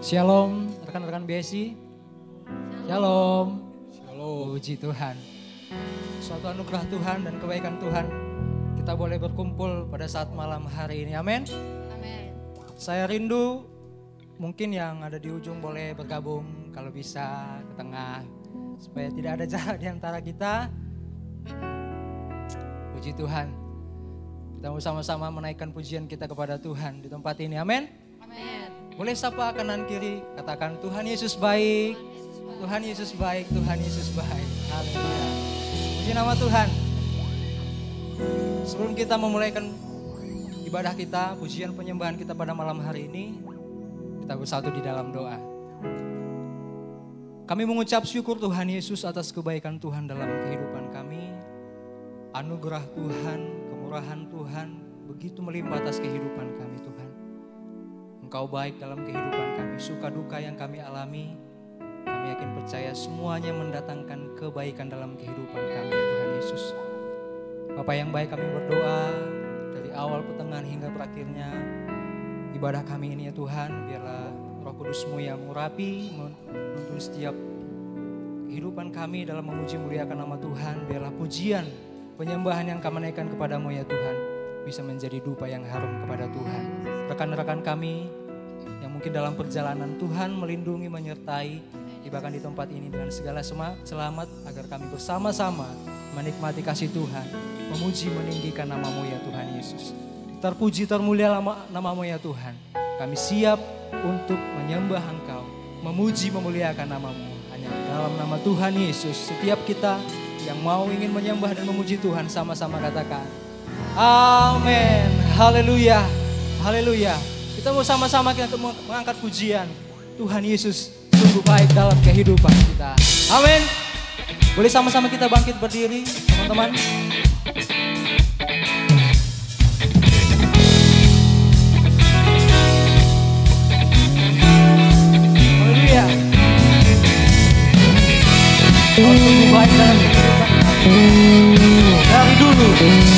Shalom, rekan-rekan BSI. Shalom. Shalom. Puji Tuhan. Suatu anugerah Tuhan dan kebaikan Tuhan, kita boleh berkumpul pada saat malam hari ini. Amin. Amin. Saya rindu, mungkin yang ada di ujung boleh bergabung kalau bisa ke tengah, supaya tidak ada jarak di antara kita. Puji Tuhan. Kita mau sama-sama menaikkan pujian kita kepada Tuhan di tempat ini. Amin. Amin. Boleh sapa kanan kiri, katakan Tuhan Yesus baik, Tuhan Yesus baik, Tuhan Yesus baik. Haleluya. Puji nama Tuhan. Sebelum kita memulaikan ibadah kita, pujian penyembahan kita pada malam hari ini, kita bersatu di dalam doa. Kami mengucap syukur Tuhan Yesus atas kebaikan Tuhan dalam kehidupan kami. Anugerah Tuhan, kemurahan Tuhan begitu melimpah atas kehidupan kami Tuhan. Engkau baik dalam kehidupan kami, suka duka yang kami alami, kami yakin percaya semuanya mendatangkan kebaikan dalam kehidupan kami ya Tuhan Yesus. Bapa yang baik, kami berdoa dari awal pertengahan hingga berakhirnya ibadah kami ini ya Tuhan, biarlah Roh Kudus-Mu yang mengurapi, menuntun setiap kehidupan kami dalam memuji muliakan nama Tuhan. Biarlah pujian, penyembahan yang kami naikkan kepadamu ya Tuhan, bisa menjadi dupa yang harum kepada Tuhan. Rekan-rekan kami yang mungkin dalam perjalanan, Tuhan melindungi, menyertai, bahkan di tempat ini dengan segala selamat, agar kami bersama-sama menikmati kasih Tuhan, memuji, meninggikan nama-Mu ya Tuhan Yesus. Terpuji, termulia nama-Mu ya Tuhan. Kami siap untuk menyembah Engkau, memuji, memuliakan nama-Mu. Hanya dalam nama Tuhan Yesus, setiap kita yang mau ingin menyembah dan memuji Tuhan, sama-sama katakan amin. Haleluya. Haleluya. Kita mau sama-sama mengangkat pujian. Tuhan Yesus sungguh baik dalam kehidupan kita. Amin. Boleh sama-sama kita bangkit berdiri, teman-teman. Haleluya. Kau sungguh baik dalam kehidupan kami. Dari dulu,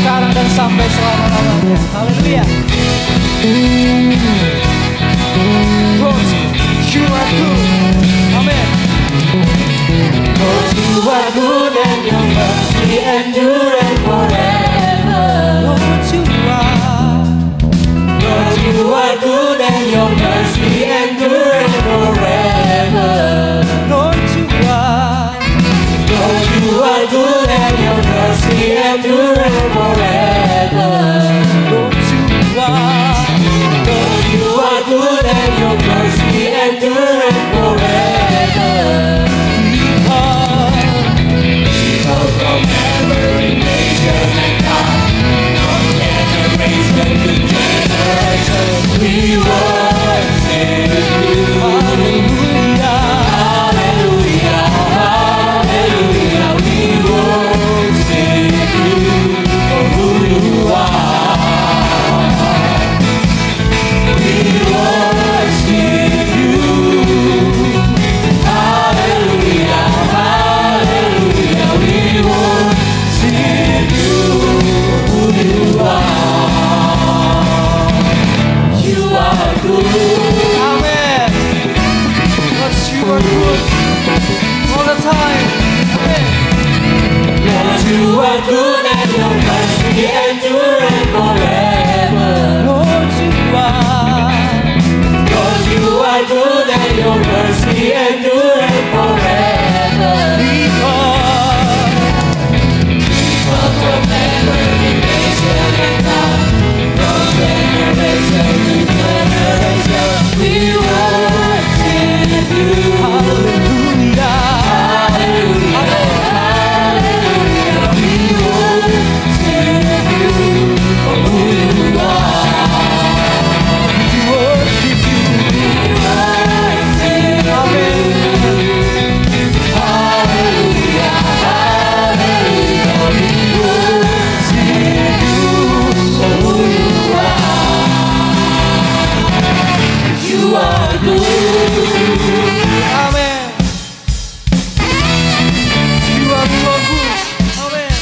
sekarang dan sampai selama-lamanya. Haleluya. God, you are good. Amen. God, you are good and your mercy endureth forever. Lord, you are. God, you are good and your mercy endureth forever. Lord, you are. God, you are good and your mercy endureth forever. Lord, you are. God, you are good and your mercy endureth forever. Because from every nation and tongue, from generation to generation, we worship you. Hallelujah. Hallelujah, hallelujah, we worship you for who you are. are good and your mercy endureth forever. Lord, you are. Lord, you are good and your mercy endureth forever. Because from generation and now, from generation to generation, we worship you. Hallelujah. Hallelujah. We worship you for who you are. We worship you. We worship you. Amen. Hallelujah. Hallelujah. We worship you for who you are. You are good. Amen. You are so good. Amen.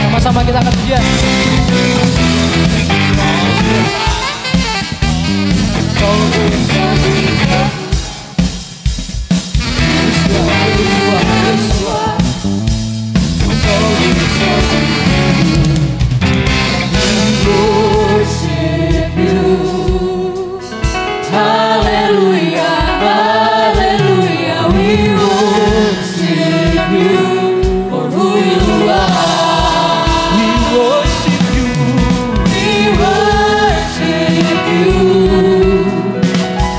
Sama-sama kita akan pujian. So good, so good. Worship you. Hallelujah, hallelujah. We worship you for who you are. We worship you. We worship you.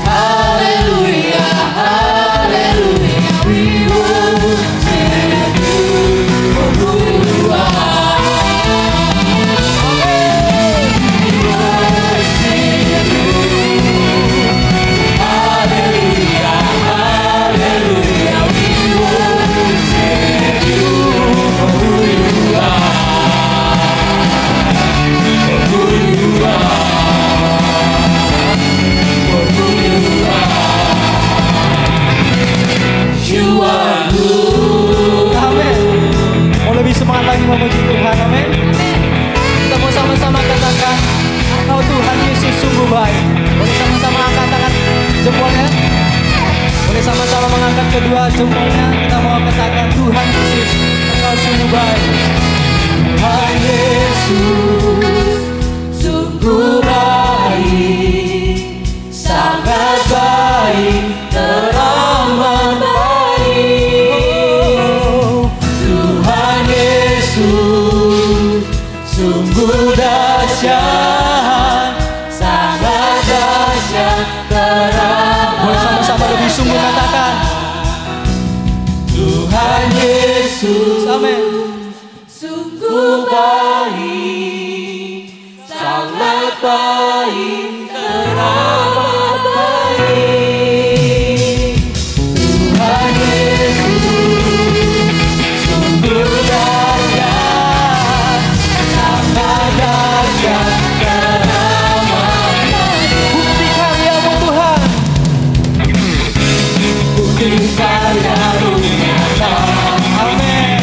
Hallelujah, hallelujah. We worship you for who you are. We worship you. Hallelujah, hallelujah. We worship you for who you are. For who you are. For who you are. You are good. Amin. Mau lebih semangat lagi memuji Tuhan. Amin. Kita mau sama-sama katakan, Engkau Tuhan Yesus sungguh baik. Boleh sama-sama angkat tangan jempolnya. Boleh sama-sama mengangkat kedua jempolnya. Kita mau katakan Tuhan Yesus, Engkau sungguh baik. Tuhan Yesus sungguh baik, sangat baik, teramat baik. Tuhan Yesus sungguh dahsyat, sangat dahsyat, Boleh sama-sama lebih sungguh katakan. Tuhan Yesus Amin. sungguh baik, sangat baik, teramat baik. Tuhan Yesus sungguh dahsyat, sangat dahsyat, teramat baik. Bukti karya-Mu Tuhan. Bukti karya-Mu nyata. Amin.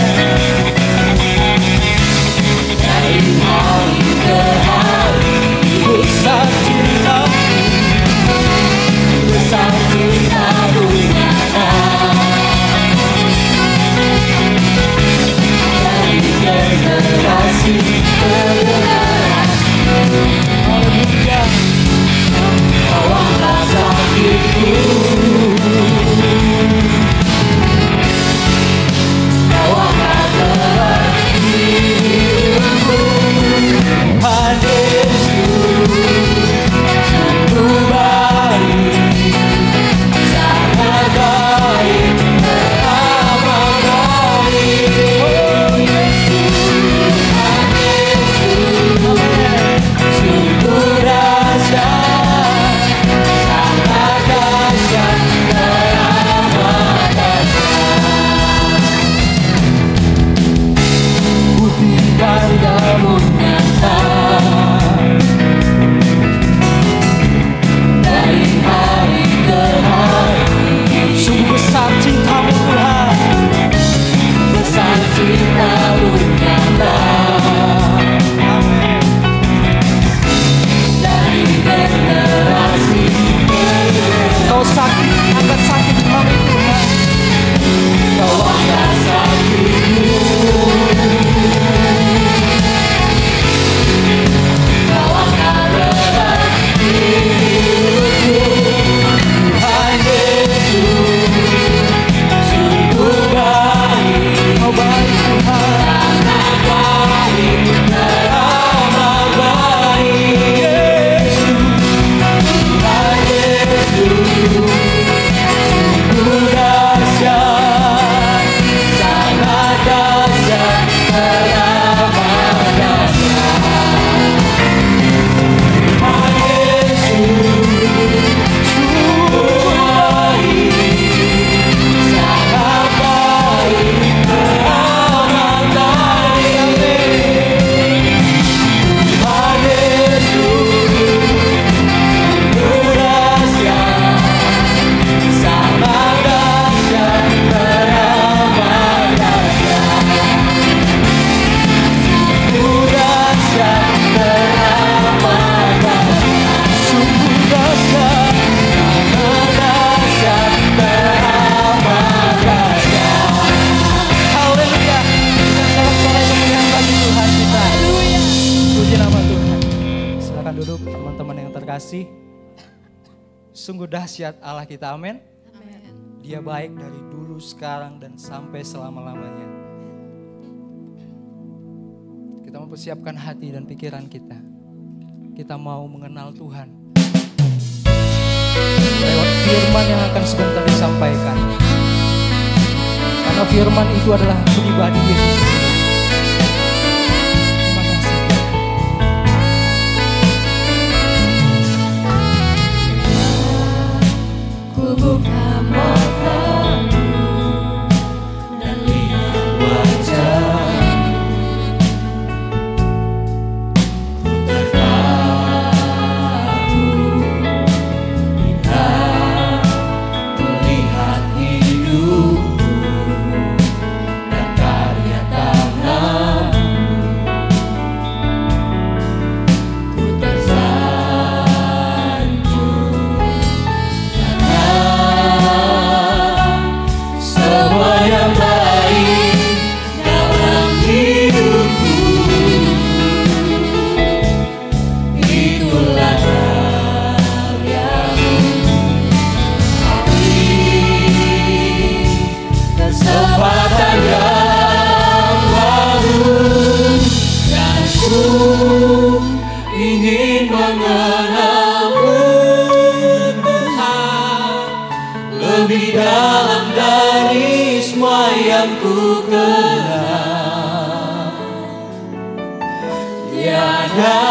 Dari hari ke hari, Besar cinta kasih. Sungguh dahsyat Allah kita, amin. Dia baik dari dulu, sekarang, dan sampai selama-lamanya. Kita mempersiapkan hati dan pikiran kita. Kita mau mengenal Tuhan lewat firman yang akan sebentar disampaikan. Karena firman itu adalah pribadi Yesus sendiri. Terima kasih. Ku buka mataku dan lihat wajahmu. Ku terpaku indah, ku lihat hidupmu dan karya tanganmu. Ku tersanjung semua yang baik dalam hidupku, itulah karyamu. Beri kesempatan yang baru, dan ku ingin mengenalmu Tuhan lebih dalam dari semua yang ku kenal. Tiada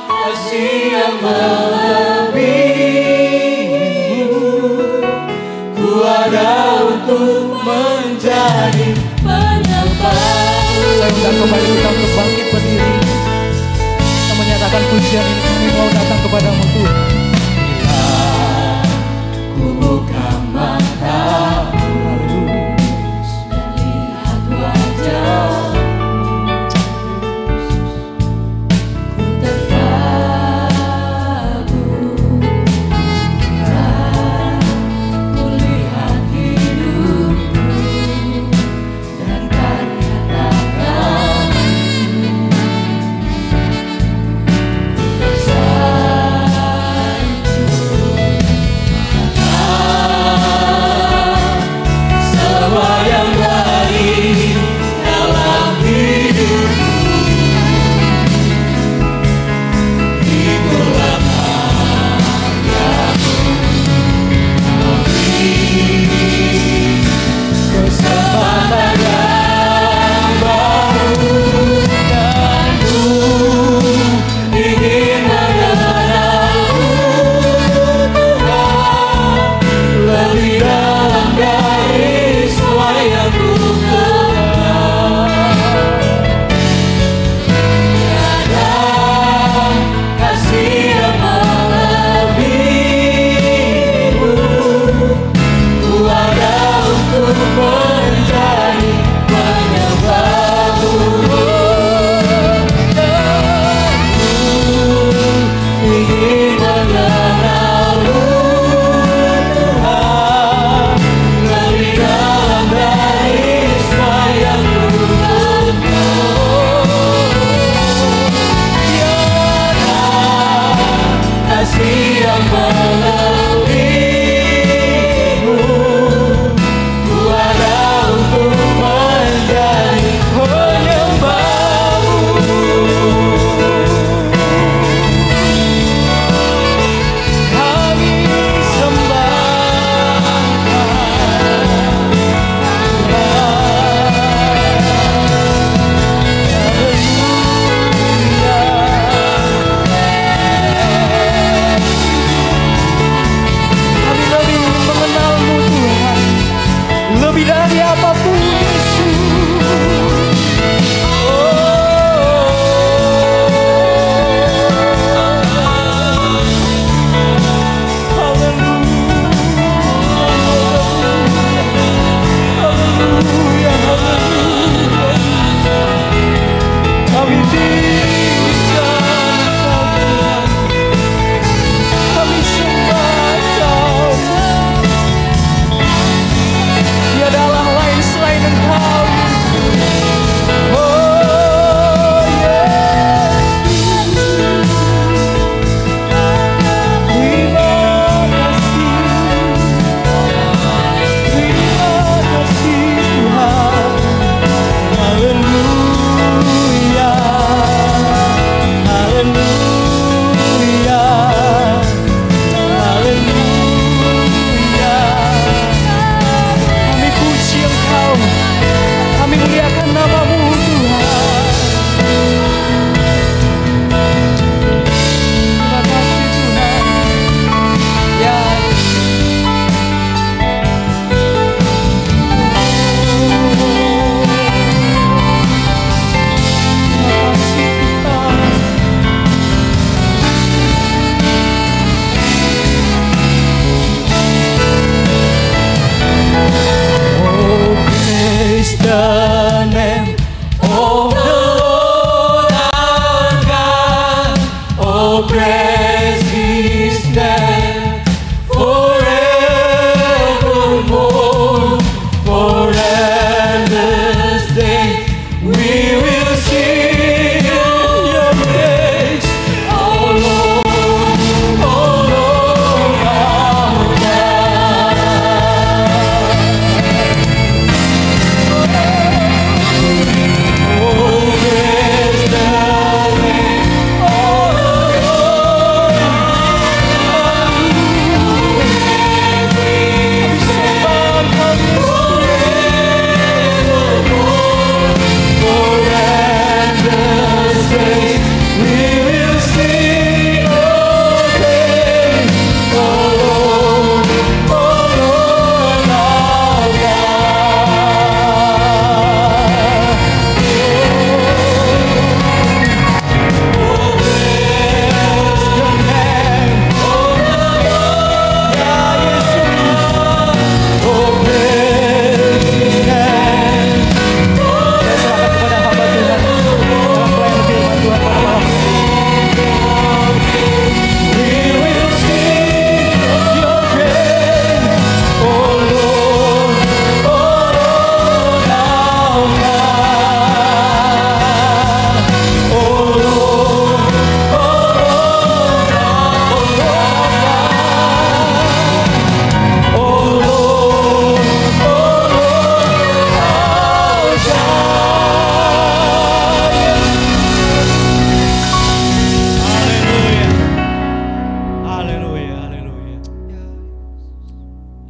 kasih yang melebihimu. Ku ada untuk menjadi penebus. Saya undang kembali kita untuk bangkit berdiri. Kita menyatakan pujian ini, kami mau datang kepadamu Tuhan. Ku buka mataku dan lihat wajahmu. Ku terpaku indah, ku lihat hidupmu dan karya tanganmu. Ku tersanjung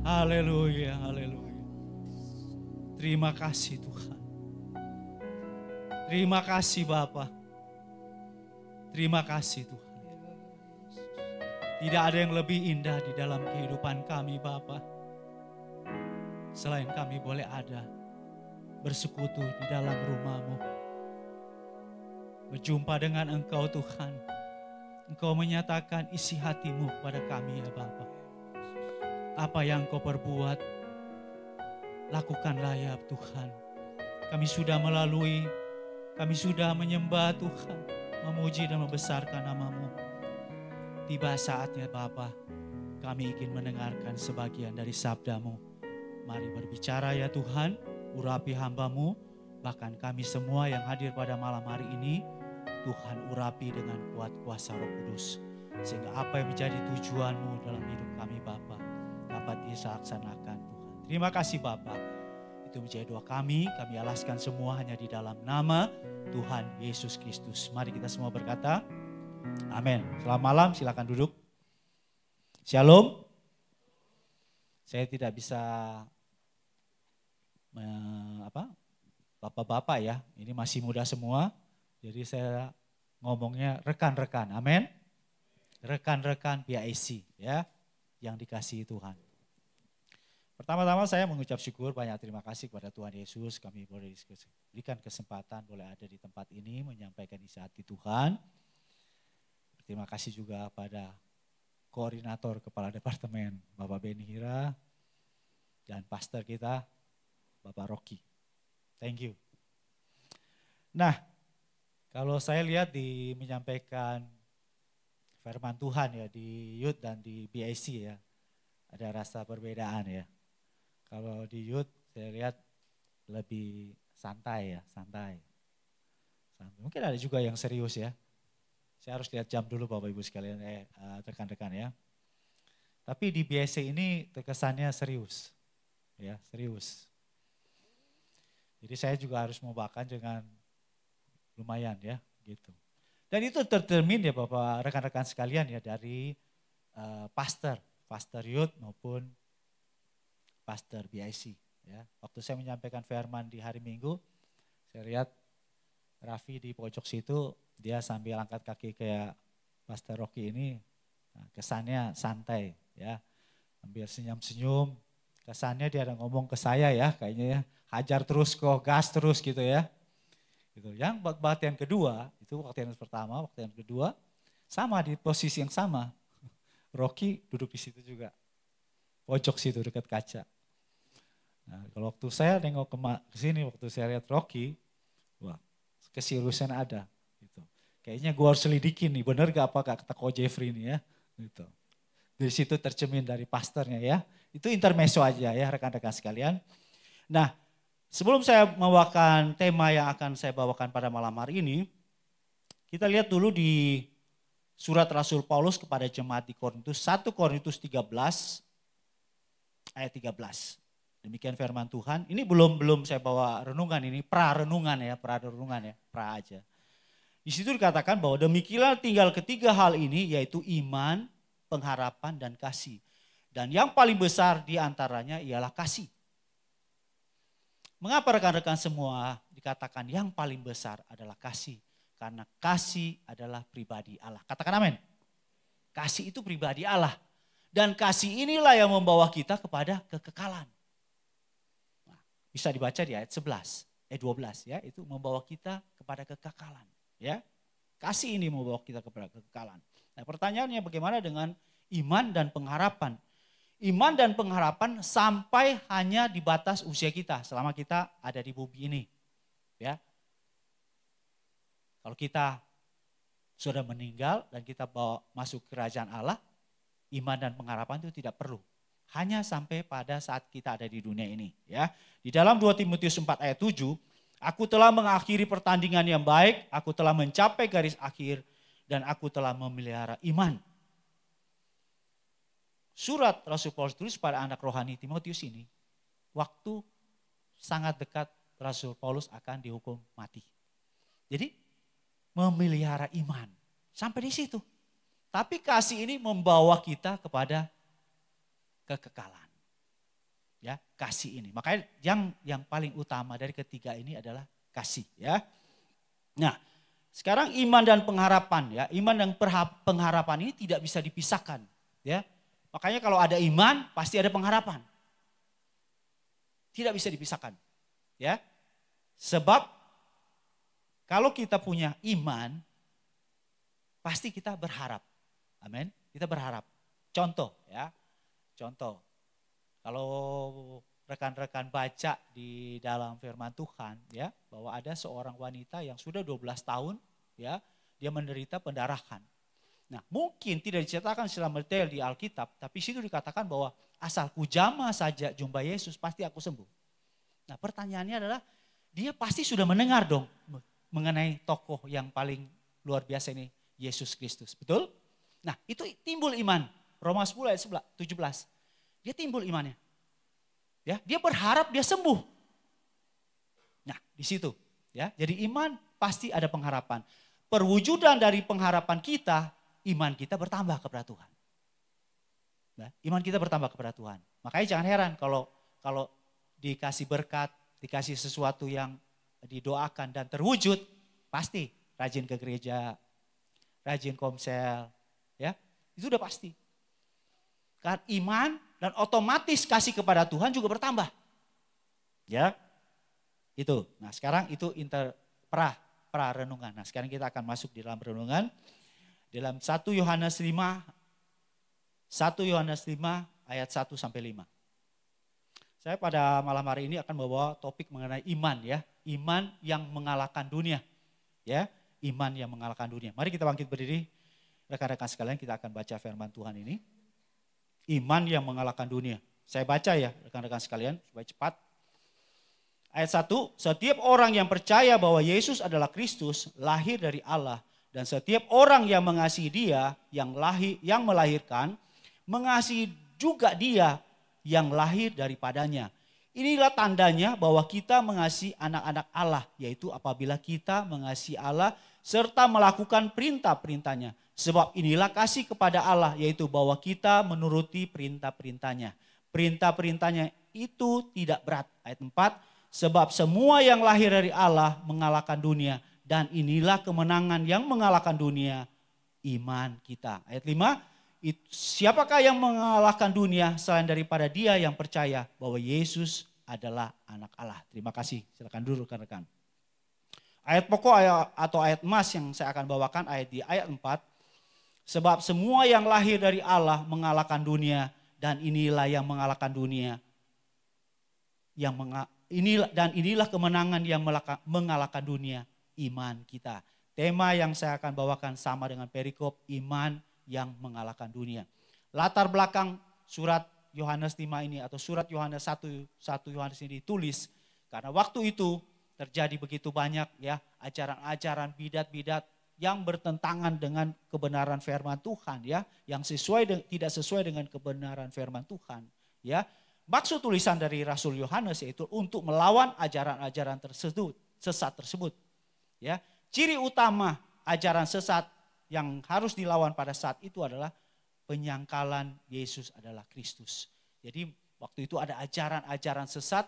Haleluya, haleluya. Terima kasih Tuhan. Terima kasih Bapa. Terima kasih Tuhan. Tidak ada yang lebih indah di dalam kehidupan kami Bapa. Selain kami boleh ada bersekutu di dalam rumah-Mu. Berjumpa dengan Engkau Tuhan. Engkau menyatakan isi hati-Mu pada kami ya Bapa. Apa yang Engkau perbuat, lakukanlah ya Tuhan. Kami sudah melalui, kami sudah menyembah Tuhan, memuji dan membesarkan nama-Mu. Tiba saatnya Bapa, kami ingin mendengarkan sebagian dari sabda-Mu. Mari berbicara ya Tuhan, urapi hamba-Mu, bahkan kami semua yang hadir pada malam hari ini, Tuhan urapi dengan kuat kuasa Roh Kudus. Sehingga apa yang menjadi tujuan-Mu dalam hidup kami Bapa, dapat dilaksanakan Tuhan. Terima kasih Bapa. Itu menjadi doa kami alaskan semua hanya di dalam nama Tuhan Yesus Kristus. Mari kita semua berkata, amin. Selamat malam, silakan duduk. Shalom. Saya tidak bisa bapak-bapak ya, ini masih muda semua. Jadi saya ngomongnya rekan-rekan, amin. Rekan-rekan PIC ya, yang dikasihi Tuhan. Pertama-tama saya mengucap syukur, banyak terima kasih kepada Tuhan Yesus. Kami boleh diberikan kesempatan boleh ada di tempat ini menyampaikan isi hati Tuhan. Terima kasih juga pada koordinator kepala departemen Bapak Beni Hira dan pastor kita Bapak Rocky. Thank you. Nah, kalau saya lihat di menyampaikan firman Tuhan ya di Youth dan di BIC ya, ada rasa perbedaan ya. Kalau di Youth saya lihat lebih santai ya, santai. Mungkin ada juga yang serius ya. Saya harus lihat jam dulu Bapak Ibu sekalian, rekan-rekan ya. Tapi di BIC ini terkesannya serius, ya serius. Jadi saya juga harus membawakan dengan lumayan ya, gitu. Dan itu tercermin ya Bapak rekan-rekan sekalian ya dari pastor Youth maupun pastor BIC. Ya. Waktu saya menyampaikan firman di hari Minggu, saya lihat Raffi di pojok situ, dia sambil angkat kaki kayak Pastor Rocky ini, kesannya santai ya, sambil senyum-senyum, kesannya dia ada ngomong ke saya ya, kayaknya ya, hajar terus kok, gas terus gitu ya. Gitu. Yang waktu yang kedua, itu waktu yang pertama, waktu yang kedua, sama di posisi yang sama. Rocky duduk di situ juga, pojok situ dekat kaca. Nah, kalau waktu saya nengok ke sini, waktu saya lihat Rocky, wah keseriusan ada. Gitu. Kayaknya gue harus selidikin nih, bener gak apa kata Coach Jeffrey nih ya. Gitu. Dari situ tercermin dari pastornya ya. Itu intermezzo aja ya rekan-rekan sekalian. Nah, sebelum saya membawakan tema yang akan saya bawakan pada malam hari ini, kita lihat dulu di surat Rasul Paulus kepada jemaat di Korintus, 1 Korintus 13 ayat 13. Demikian firman Tuhan. Ini belum saya bawa renungan ini, pra renungan ya, pra aja. Di situ dikatakan bahwa demikianlah tinggal ketiga hal ini, yaitu iman, pengharapan, dan kasih. Dan yang paling besar di antaranya ialah kasih. Mengapa rekan-rekan semua dikatakan yang paling besar adalah kasih? Karena kasih adalah pribadi Allah. Katakan amin. Kasih itu pribadi Allah. Dan kasih inilah yang membawa kita kepada kekekalan. Bisa dibaca di ayat 12 ya, itu membawa kita kepada kekekalan ya. Kasih ini membawa kita kepada kekekalan. Nah, pertanyaannya bagaimana dengan iman dan pengharapan? Iman dan pengharapan sampai hanya di batas usia kita selama kita ada di bumi ini. Ya. Kalau kita sudah meninggal dan kita bawa masuk kerajaan Allah, iman dan pengharapan itu tidak perlu. Hanya sampai pada saat kita ada di dunia ini. Ya. Di dalam 2 Timotius 4 ayat 7, aku telah mengakhiri pertandingan yang baik, aku telah mencapai garis akhir, dan aku telah memelihara iman. Surat Rasul Paulus tulis pada anak rohani Timotius ini, waktu sangat dekat Rasul Paulus akan dihukum mati. Jadi memelihara iman, sampai di situ. Tapi kasih ini membawa kita kepada kekekalan. Ya, kasih ini. Makanya yang paling utama dari ketiga ini adalah kasih, ya. Nah, sekarang iman dan pengharapan, ya. Iman dan pengharapan ini tidak bisa dipisahkan, ya. Makanya kalau ada iman pasti ada pengharapan. Tidak bisa dipisahkan, ya. Sebab kalau kita punya iman pasti kita berharap. Amin. Kita berharap. Contoh, ya. Contoh. Kalau rekan-rekan baca di dalam firman Tuhan, ya, bahwa ada seorang wanita yang sudah 12 tahun, ya, dia menderita pendarahan. Nah, mungkin tidak diceritakan secara detail di Alkitab, tapi situ dikatakan bahwa asal ku jamah saja jumpa Yesus pasti aku sembuh. Nah, pertanyaannya adalah dia pasti sudah mendengar dong mengenai tokoh yang paling luar biasa ini, Yesus Kristus, betul? Nah, itu timbul iman. Roma 10 ayat 17. Dia timbul imannya. Ya, dia berharap dia sembuh. Nah, di situ, ya. Jadi iman pasti ada pengharapan. Perwujudan dari pengharapan kita, iman kita bertambah kepada Tuhan. Nah, iman kita bertambah kepada Tuhan. Makanya jangan heran kalau dikasih berkat, dikasih sesuatu yang didoakan dan terwujud, pasti rajin ke gereja, rajin komsel, ya. Itu udah pasti. Karena iman dan otomatis kasih kepada Tuhan juga bertambah. Ya, itu. Nah, sekarang itu pra renungan. Nah, sekarang kita akan masuk di dalam renungan. Dalam 1 Yohanes 5 ayat 1 sampai 5. Saya pada malam hari ini akan membawa topik mengenai iman, ya. Iman yang mengalahkan dunia. Ya, iman yang mengalahkan dunia. Mari kita bangkit berdiri. Rekan-rekan sekalian, kita akan baca firman Tuhan ini. Iman yang mengalahkan dunia. Saya baca ya rekan-rekan sekalian supaya cepat. Ayat 1, setiap orang yang percaya bahwa Yesus adalah Kristus lahir dari Allah. Dan setiap orang yang mengasihi dia yang melahirkan, mengasihi juga dia yang lahir daripadanya. Inilah tandanya bahwa kita mengasihi anak-anak Allah. Yaitu apabila kita mengasihi Allah serta melakukan perintah-perintahnya. Sebab inilah kasih kepada Allah, yaitu bahwa kita menuruti perintah-perintahnya. Perintah-perintahnya itu tidak berat. Ayat 4, sebab semua yang lahir dari Allah mengalahkan dunia. Dan inilah kemenangan yang mengalahkan dunia, iman kita. Ayat 5, siapakah yang mengalahkan dunia selain daripada dia yang percaya bahwa Yesus adalah anak Allah. Terima kasih, silakan duduk rekan-rekan. Ayat pokok atau ayat emas yang saya akan bawakan di ayat 4. Sebab semua yang lahir dari Allah mengalahkan dunia, dan inilah yang mengalahkan dunia. Inilah kemenangan yang mengalahkan dunia, iman kita. Tema yang saya akan bawakan sama dengan perikop, iman yang mengalahkan dunia. Latar belakang surat Yohanes 5 ini atau surat Yohanes 1 Yohanes ini ditulis karena waktu itu terjadi begitu banyak, ya, ajaran-ajaran bidat-bidat yang bertentangan dengan kebenaran firman Tuhan, ya, yang tidak sesuai dengan kebenaran firman Tuhan, ya. Maksud tulisan dari Rasul Yohanes yaitu untuk melawan ajaran-ajaran sesat tersebut, ya. Ciri utama ajaran sesat yang harus dilawan pada saat itu adalah penyangkalan Yesus adalah Kristus. Jadi waktu itu ada ajaran-ajaran sesat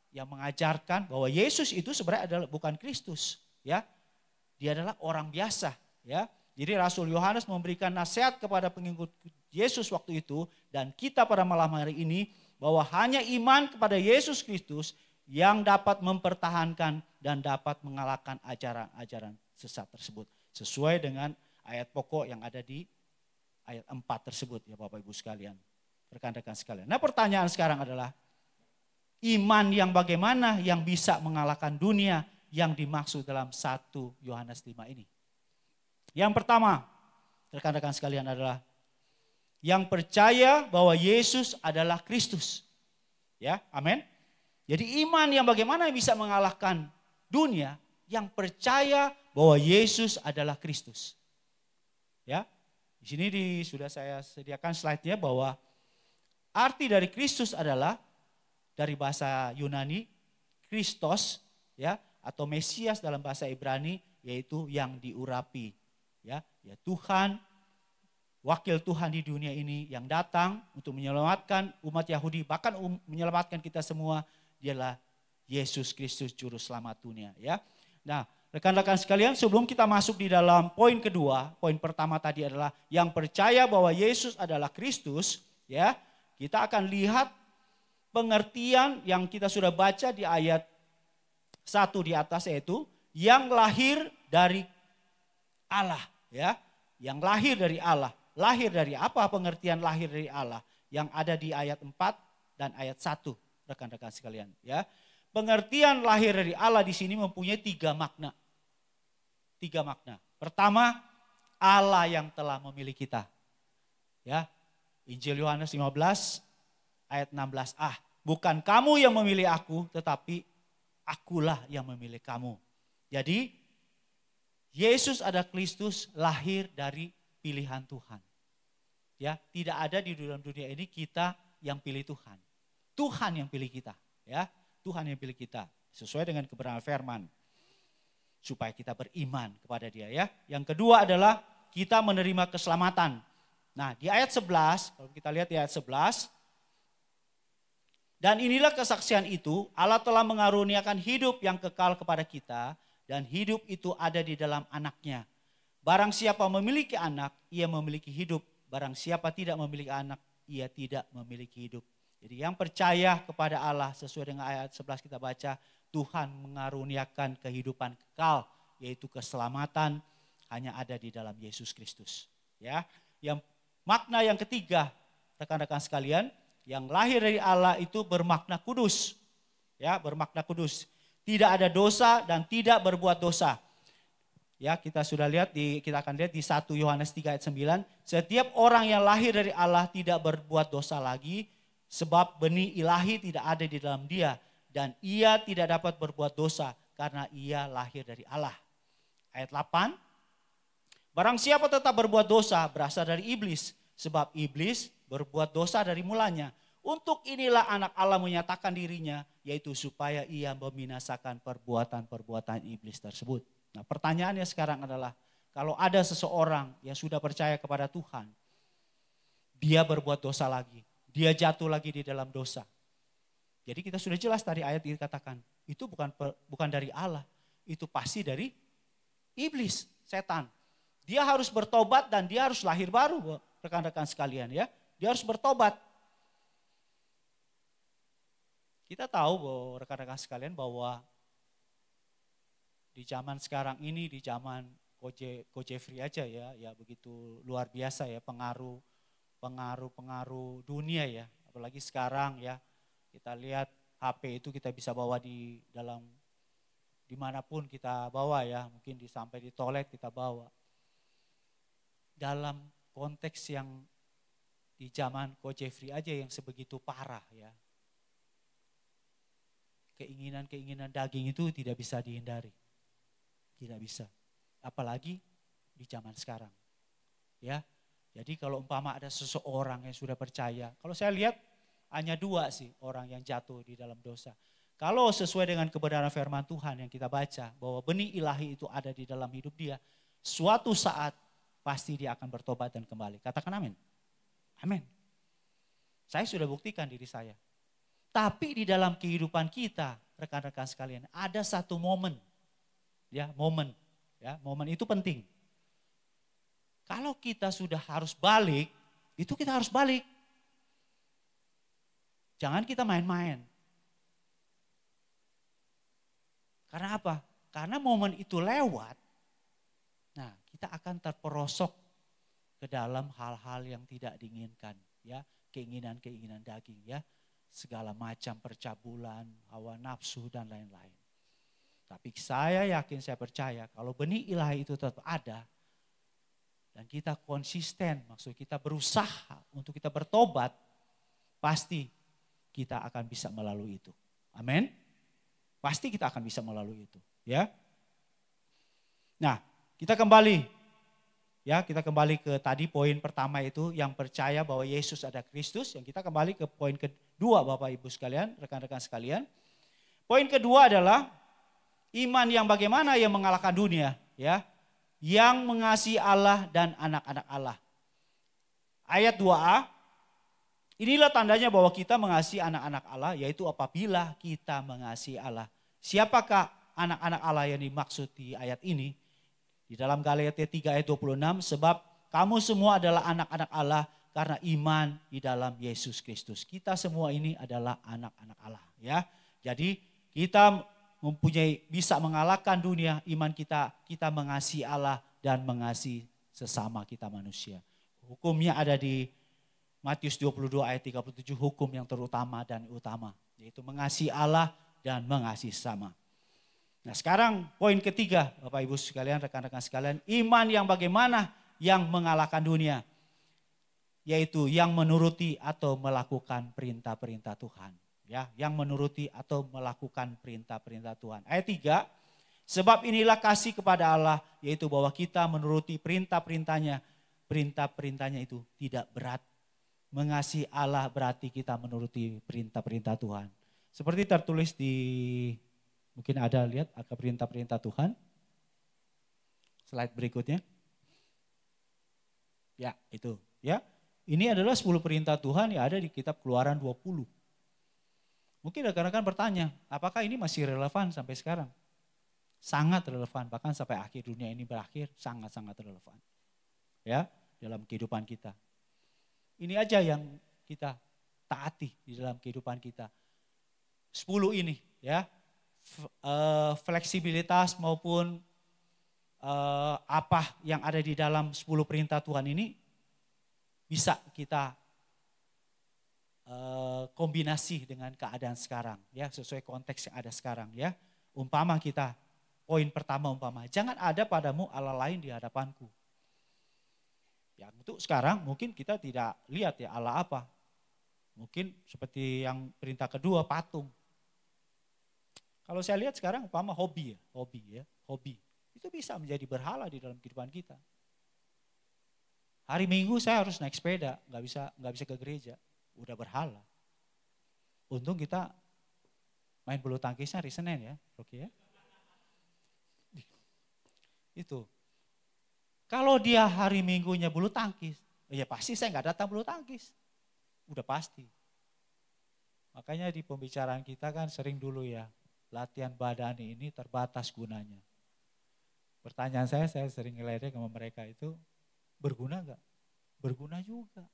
yang mengajarkan bahwa Yesus itu sebenarnya adalah bukan Kristus, ya. Dia adalah orang biasa, ya. Jadi Rasul Yohanes memberikan nasihat kepada pengikut Yesus waktu itu dan kita pada malam hari ini bahwa hanya iman kepada Yesus Kristus yang dapat mempertahankan dan dapat mengalahkan ajaran-ajaran sesat tersebut. Sesuai dengan ayat pokok yang ada di ayat 4 tersebut, ya Bapak Ibu sekalian, rekan-rekan sekalian. Nah, pertanyaan sekarang adalah iman yang bagaimana yang bisa mengalahkan dunia yang dimaksud dalam 1 Yohanes 5 ini. Yang pertama, rekan-rekan sekalian, adalah yang percaya bahwa Yesus adalah Kristus. Ya, amin. Jadi iman yang bagaimana bisa mengalahkan dunia, yang percaya bahwa Yesus adalah Kristus. Ya, di sini sudah saya sediakan slide-nya bahwa arti dari Kristus adalah dari bahasa Yunani, Kristos, ya, atau Mesias dalam bahasa Ibrani, yaitu yang diurapi, ya Tuhan wakil Tuhan di dunia ini yang datang untuk menyelamatkan umat Yahudi, bahkan menyelamatkan kita semua, dialah Yesus Kristus juru selamat dunia, ya. Nah, rekan-rekan sekalian, sebelum kita masuk di dalam poin kedua, poin pertama tadi adalah yang percaya bahwa Yesus adalah Kristus, ya. Kita akan lihat pengertian yang kita sudah baca di ayat 1 di atas, yaitu yang lahir dari Allah, ya. Yang lahir dari Allah. Lahir dari apa pengertian lahir dari Allah? Yang ada di ayat 4 dan ayat 1, rekan-rekan sekalian, ya. Pengertian lahir dari Allah di sini mempunyai 3 makna. 3 makna. Pertama, Allah yang telah memilih kita. Ya. Injil Yohanes 15 ayat 16a. Bukan kamu yang memilih aku, tetapi akulah yang memilih kamu. Jadi Yesus ada Kristus lahir dari pilihan Tuhan. Ya, tidak ada di dalam dunia ini kita yang pilih Tuhan. Tuhan yang pilih kita, ya. Tuhan yang pilih kita sesuai dengan kebenaran firman. Supaya kita beriman kepada Dia, ya. Yang kedua adalah kita menerima keselamatan. Nah, di ayat 11, kalau kita lihat di ayat 11, dan inilah kesaksian itu, Allah telah mengaruniakan hidup yang kekal kepada kita, dan hidup itu ada di dalam Anaknya. Barang siapa memiliki anak, ia memiliki hidup. Barang siapa tidak memiliki anak, ia tidak memiliki hidup. Jadi yang percaya kepada Allah sesuai dengan ayat 11 kita baca, Tuhan mengaruniakan kehidupan kekal, yaitu keselamatan hanya ada di dalam Yesus Kristus. Ya, yang makna yang ketiga, rekan-rekan sekalian, yang lahir dari Allah itu bermakna kudus. Ya, bermakna kudus. Tidak ada dosa dan tidak berbuat dosa. Ya, kita sudah lihat kita akan lihat di 1 Yohanes 3 ayat 9. Setiap orang yang lahir dari Allah tidak berbuat dosa lagi, sebab benih ilahi tidak ada di dalam dia. Dan ia tidak dapat berbuat dosa karena ia lahir dari Allah. Ayat 8. Barang siapa tetap berbuat dosa berasal dari iblis. Sebab iblis berbuat dosa dari mulanya. Untuk inilah anak Allah menyatakan dirinya, yaitu supaya ia membinasakan perbuatan-perbuatan iblis tersebut. Nah, pertanyaannya sekarang adalah, kalau ada seseorang yang sudah percaya kepada Tuhan, dia berbuat dosa lagi, dia jatuh lagi di dalam dosa. Jadi kita sudah jelas tadi ayat dikatakan, itu bukan dari Allah, itu pasti dari iblis, setan. Dia harus bertobat dan dia harus lahir baru, rekan-rekan sekalian, ya. Dia harus bertobat. Kita tahu rekan-rekan sekalian bahwa di zaman sekarang ini, di zaman Ko Jeffrey aja ya begitu luar biasa ya pengaruh dunia ya. Apalagi sekarang ya, kita lihat HP itu kita bisa bawa di dalam dimanapun kita bawa ya, mungkin sampai di toilet kita bawa. Dalam konteks yang di zaman Ko Jeffrey aja yang sebegitu parah ya. Keinginan daging itu tidak bisa dihindari. Tidak bisa. Apalagi di zaman sekarang. Ya. Jadi kalau umpama ada seseorang yang sudah percaya, kalau saya lihat hanya 2 sih orang yang jatuh di dalam dosa. Kalau sesuai dengan kebenaran firman Tuhan yang kita baca, bahwa benih ilahi itu ada di dalam hidup dia, suatu saat pasti dia akan bertobat dan kembali. Katakan amin. Amin. Saya sudah buktikan diri saya. Tapi di dalam kehidupan kita, rekan-rekan sekalian, ada satu momen. Ya, momen. Ya, momen itu penting. Kalau kita sudah harus balik, itu kita harus balik. Jangan kita main-main. Karena apa? Karena momen itu lewat, nah kita akan terperosok ke dalam hal-hal yang tidak diinginkan. Ya, keinginan-keinginan daging ya. Segala macam percabulan, hawa nafsu dan lain-lain. Tapi saya yakin, saya percaya kalau benih ilahi itu tetap ada dan kita konsisten, maksud kita berusaha untuk kita bertobat, pasti kita akan bisa melalui itu. Amin. Pasti kita akan bisa melalui itu, ya. Nah, kita kembali ya, kita kembali ke tadi poin pertama itu yang percaya bahwa Yesus ada Kristus. Yang kita kembali ke poin kedua Bapak Ibu sekalian, rekan-rekan sekalian. Poin kedua adalah iman yang bagaimana yang mengalahkan dunia, ya. Yang mengasihi Allah dan anak-anak Allah. ayat 2a, inilah tandanya bahwa kita mengasihi anak-anak Allah, yaitu apabila kita mengasihi Allah. Siapakah anak-anak Allah yang dimaksud di ayat ini? Di dalam Galatia 3 ayat 26, sebab kamu semua adalah anak-anak Allah karena iman di dalam Yesus Kristus. Kita semua ini adalah anak-anak Allah, ya. Jadi kita bisa mengalahkan dunia, iman kita mengasihi Allah dan mengasihi sesama kita manusia. Hukumnya ada di Matius 22 ayat 37, hukum yang terutama dan utama, yaitu mengasihi Allah dan mengasihi sesama. Nah sekarang poin ketiga, Bapak Ibu sekalian, rekan-rekan sekalian, iman yang bagaimana yang mengalahkan dunia, yaitu yang menuruti atau melakukan perintah-perintah Tuhan. Ya, yang menuruti atau melakukan perintah-perintah Tuhan. Ayat 3, sebab inilah kasih kepada Allah, yaitu bahwa kita menuruti perintah-perintahnya. Perintah-perintahnya itu tidak berat. Mengasihi Allah berarti kita menuruti perintah-perintah Tuhan. Seperti tertulis di, mungkin ada lihat angka perintah-perintah Tuhan. Slide berikutnya. Ya, itu. Ya, ini adalah 10 perintah Tuhan yang ada di kitab Keluaran 20. Mungkin rekan-rekan bertanya, apakah ini masih relevan sampai sekarang? Sangat relevan, bahkan sampai akhir dunia ini berakhir, sangat-sangat relevan. Ya, dalam kehidupan kita. Ini aja yang kita taati di dalam kehidupan kita. 10 ini, ya, fleksibilitas maupun apa yang ada di dalam 10 perintah Tuhan ini bisa kita kombinasi dengan keadaan sekarang, ya, sesuai konteks yang ada sekarang, ya. Umpama kita, poin pertama umpama, jangan ada padamu Allah lain di hadapanku. Ya, untuk sekarang mungkin kita tidak lihat ya Allah apa. Mungkin seperti yang perintah kedua, patung. Kalau saya lihat sekarang umpama hobi. Itu bisa menjadi berhala di dalam kehidupan kita. Hari Minggu saya harus naik sepeda, nggak bisa ke gereja. Udah berhala. Untung kita main bulu tangkisnya hari Senin ya, oke ya. Itu. Kalau dia hari Minggunya bulu tangkis, ya pasti saya nggak datang bulu tangkis. Udah pasti. Makanya di pembicaraan kita kan sering dulu ya, latihan badan ini terbatas gunanya. Pertanyaan saya sering ngeledek sama mereka itu, berguna nggak? Berguna juga.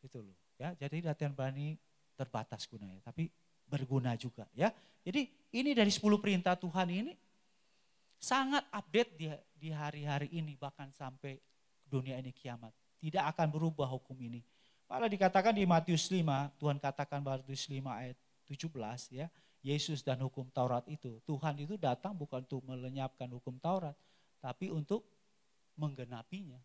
Itu loh, ya. Jadi latihan badan terbatas gunanya, tapi berguna juga, ya. Jadi ini dari 10 perintah Tuhan ini sangat update di hari-hari ini, bahkan sampai dunia ini kiamat. Tidak akan berubah hukum ini. Malah dikatakan di Matius 5, Tuhan katakan Matius 5 ayat 17, ya. Yesus dan hukum Taurat itu, Tuhan itu datang bukan untuk melenyapkan hukum Taurat, tapi untuk menggenapinya.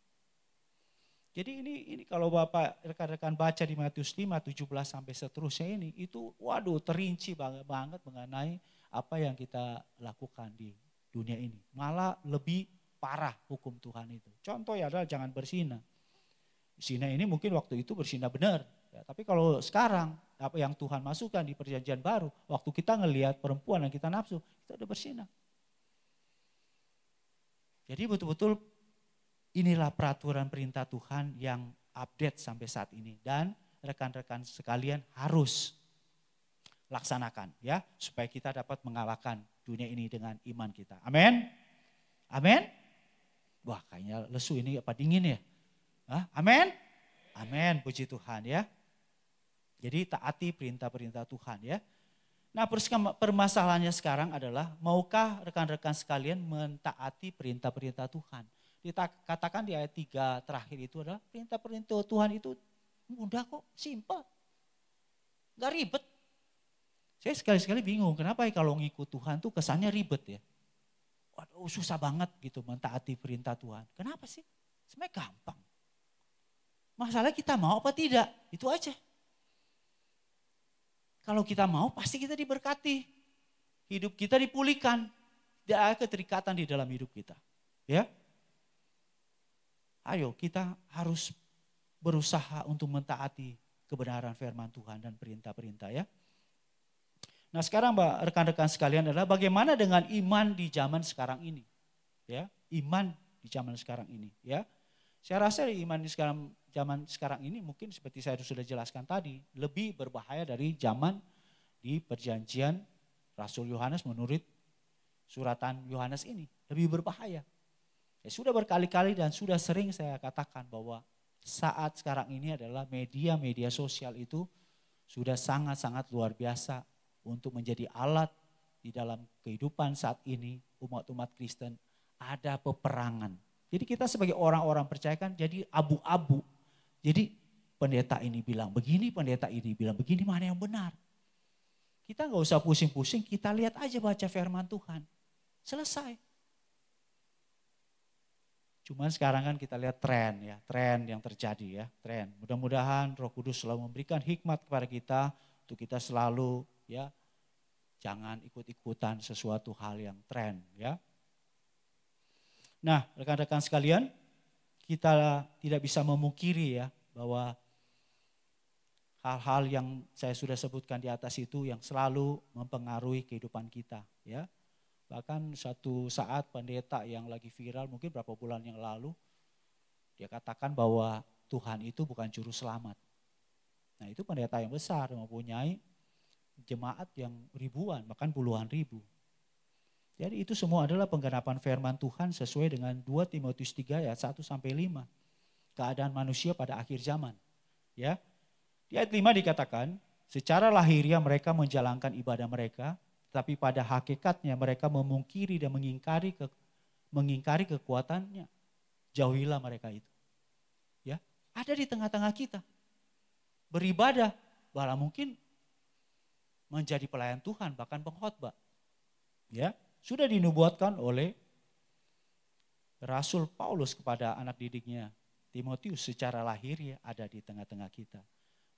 Jadi ini kalau Bapak rekan-rekan baca di Matius 5, 17 sampai seterusnya ini, itu waduh terinci banget mengenai apa yang kita lakukan di dunia ini. Malah lebih parah hukum Tuhan itu. Contoh ya adalah jangan berzina. Zina ini mungkin waktu itu berzina benar. Ya, tapi kalau sekarang apa yang Tuhan masukkan di perjanjian baru, waktu kita ngelihat perempuan yang kita nafsu, kita udah berzina. Jadi betul-betul inilah peraturan perintah Tuhan yang update sampai saat ini. Dan rekan-rekan sekalian harus laksanakan ya. Supaya kita dapat mengalahkan dunia ini dengan iman kita. Amin. Amin. Wah kayaknya lesu ini apa dingin ya. Hah? Amin. Amin. Puji Tuhan ya. Jadi taati perintah-perintah Tuhan ya. Nah permasalahannya sekarang adalah maukah rekan-rekan sekalian mentaati perintah-perintah Tuhan. Dikatakan di ayat 3 terakhir itu adalah perintah-perintah Tuhan itu mudah kok, simple. Gak ribet. Saya sekali-sekali bingung kenapa ya kalau ngikut Tuhan tuh kesannya ribet ya. Waduh susah banget gitu mentaati perintah Tuhan. Kenapa sih? Sebenarnya gampang. Masalahnya kita mau apa tidak, itu aja. Kalau kita mau pasti kita diberkati. Hidup kita dipulihkan. Tidak ada keterikatan di dalam hidup kita. Ya. Ayo kita harus berusaha untuk mentaati kebenaran firman Tuhan dan perintah-perintah ya. Nah sekarang rekan-rekan sekalian adalah bagaimana dengan iman di zaman sekarang ini. Ya, iman di zaman sekarang ini ya. Saya rasa iman zaman sekarang ini mungkin seperti saya sudah jelaskan tadi, lebih berbahaya dari zaman di perjanjian Rasul Yohanes menurut suratan Yohanes ini. Lebih berbahaya. Ya, sudah berkali-kali dan sudah sering saya katakan bahwa saat sekarang ini adalah media sosial itu sudah sangat-sangat luar biasa untuk menjadi alat di dalam kehidupan saat ini umat-umat Kristen. Ada peperangan. Jadi kita sebagai orang-orang percaya kan jadi abu-abu. Jadi pendeta ini bilang begini, pendeta ini bilang begini, mana yang benar. Kita nggak usah pusing-pusing, kita lihat aja baca firman Tuhan. Selesai. Cuman sekarang kan kita lihat tren yang terjadi ya, tren. Mudah-mudahan Roh Kudus selalu memberikan hikmat kepada kita untuk kita selalu ya jangan ikut-ikutan sesuatu hal yang tren ya. Nah, rekan-rekan sekalian, kita tidak bisa memungkiri ya bahwa hal-hal yang saya sudah sebutkan di atas itu yang selalu mempengaruhi kehidupan kita ya. Bahkan suatu saat pendeta yang lagi viral mungkin beberapa bulan yang lalu, dia katakan bahwa Tuhan itu bukan juru selamat. Nah itu pendeta yang besar, mempunyai jemaat yang ribuan, bahkan puluhan ribu. Jadi itu semua adalah penggenapan firman Tuhan sesuai dengan 2 Timotius 3 ayat 1 sampai 5. Keadaan manusia pada akhir zaman. Ya. Di ayat 5 dikatakan, secara lahiriah mereka menjalankan ibadah mereka, tapi pada hakikatnya mereka memungkiri dan mengingkari kekuatannya. Jauhilah mereka itu. Ya, ada di tengah-tengah kita. Beribadah, bahkan mungkin menjadi pelayan Tuhan, bahkan pengkhotbah. Ya, sudah dinubuatkan oleh Rasul Paulus kepada anak didiknya Timotius secara lahiriah ada di tengah-tengah kita.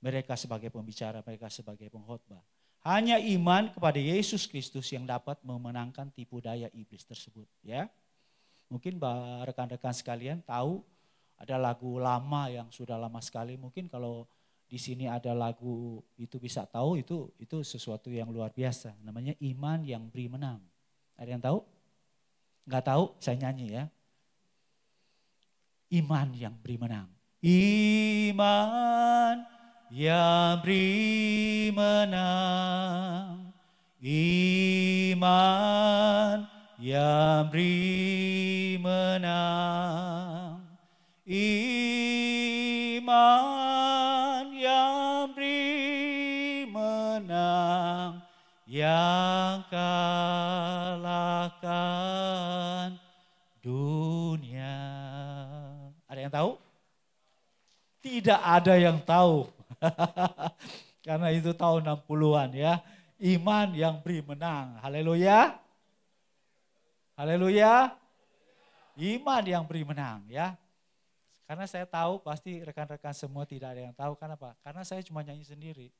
Mereka sebagai pembicara, mereka sebagai pengkhotbah. Hanya iman kepada Yesus Kristus yang dapat memenangkan tipu daya iblis tersebut. Ya, mungkin rekan-rekan sekalian tahu ada lagu lama yang sudah lama sekali. Mungkin kalau di sini ada lagu itu bisa tahu itu sesuatu yang luar biasa. Namanya Iman yang Beri Menang. Ada yang tahu? Enggak tahu? Saya nyanyi ya. Iman yang beri menang. Iman yang beri menang. Iman yang beri menang. Iman yang beri menang. Yang kalahkan dunia. Ada yang tahu? Tidak ada yang tahu. Karena itu tahun 60-an ya. Iman yang beri menang. Haleluya. Haleluya. Iman yang beri menang ya. Karena saya tahu pasti rekan-rekan semua tidak ada yang tahu. Kenapa? Karena saya cuma nyanyi sendiri.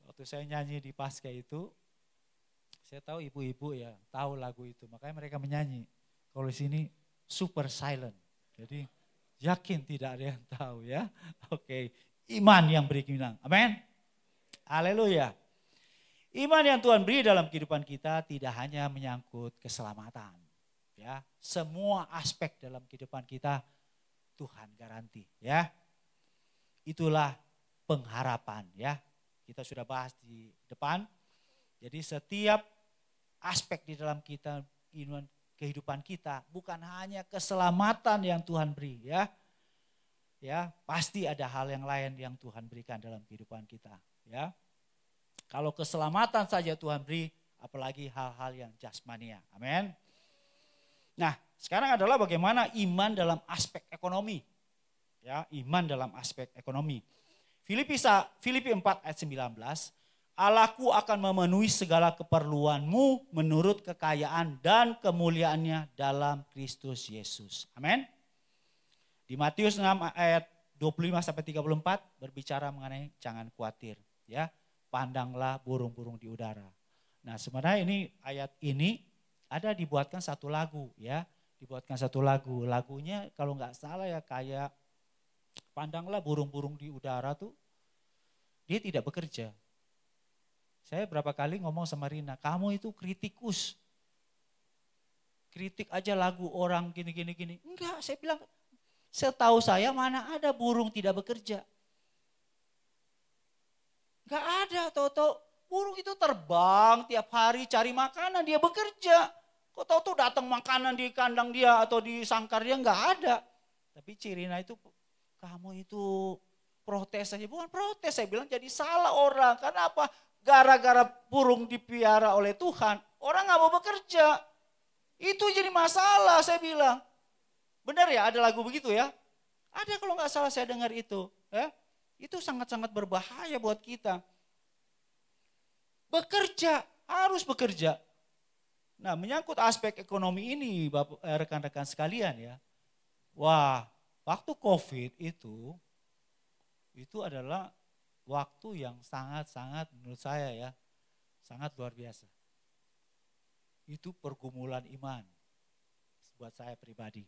Waktu saya nyanyi di Pasca itu, saya tahu ibu-ibu ya tahu lagu itu. Makanya mereka menyanyi. Kalau di sini super silent. Jadi yakin tidak ada yang tahu ya. Oke, iman yang beri menang. Amin. Haleluya. Iman yang Tuhan beri dalam kehidupan kita tidak hanya menyangkut keselamatan. Ya, semua aspek dalam kehidupan kita Tuhan garanti ya. Itulah pengharapan ya. Kita sudah bahas di depan. Jadi setiap aspek di dalam kehidupan kita bukan hanya keselamatan yang Tuhan beri ya. Ya, pasti ada hal yang lain yang Tuhan berikan dalam kehidupan kita ya. Kalau keselamatan saja Tuhan beri, apalagi hal-hal yang jasmania. Amin. Nah, sekarang adalah bagaimana iman dalam aspek ekonomi. Ya, iman dalam aspek ekonomi. Filipi 4 ayat 19, Allahku akan memenuhi segala keperluanmu menurut kekayaan dan kemuliaannya dalam Kristus Yesus. Amin. Di Matius 6 ayat 25-34 berbicara mengenai jangan khawatir. Ya, pandanglah burung-burung di udara. Nah sebenarnya ini ayat ini ada dibuatkan satu lagu ya. Dibuatkan satu lagu. Lagunya kalau nggak salah ya kayak pandanglah burung-burung di udara tuh, dia tidak bekerja. Saya berapa kali ngomong sama Rina, kamu itu kritikus. kritik aja lagu orang gini. Enggak, saya bilang, setahu saya mana ada burung tidak bekerja. Enggak ada, tahu-tahu burung itu terbang tiap hari cari makanan, dia bekerja. Kok tahu-tahu datang makanan di kandang dia atau di sangkar dia, enggak ada. Tapi Cirina itu, kamu itu protes saja, bukan protes, saya bilang jadi salah orang. Karena apa? Gara-gara burung dipiara oleh Tuhan, orang gak mau bekerja. Itu jadi masalah, saya bilang. Benar ya, ada lagu begitu ya? Ada kalau gak salah saya dengar itu. Ya? Itu sangat-sangat berbahaya buat kita. Bekerja, harus bekerja. Nah, menyangkut aspek ekonomi ini, rekan-rekan sekalian ya. Wah, waktu COVID itu adalah waktu yang sangat-sangat menurut saya ya, sangat luar biasa. Itu pergumulan iman buat saya pribadi.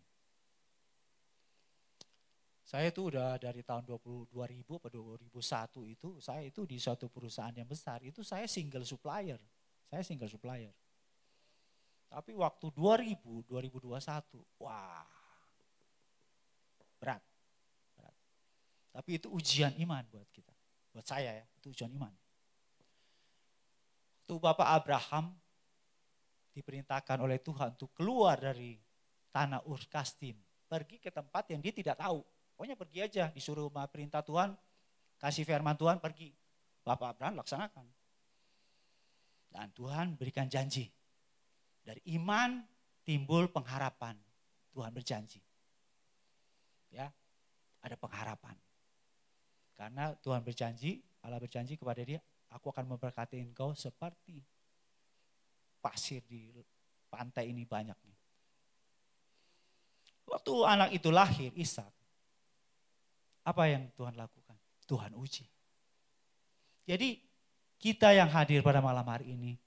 Saya itu udah dari tahun 2000 atau 2001 itu, saya itu di suatu perusahaan yang besar, itu saya single supplier. Tapi waktu 2021, wah berat. Tapi itu ujian iman buat kita. Buat saya ya, itu ujian iman. Waktu Bapak Abraham diperintahkan oleh Tuhan untuk keluar dari tanah Ur Kasdim, pergi ke tempat yang dia tidak tahu. Pokoknya pergi aja, disuruh perintah Tuhan, kasih firman Tuhan, pergi. Bapak Abraham laksanakan. Dan Tuhan berikan janji. Dari iman timbul pengharapan. Tuhan berjanji. Ya, ada pengharapan. Karena Tuhan berjanji, Allah berjanji kepada dia, aku akan memberkati engkau seperti pasir di pantai ini banyaknya. Waktu anak itu lahir, Ishak, apa yang Tuhan lakukan? Tuhan uji. Jadi kita yang hadir pada malam hari ini,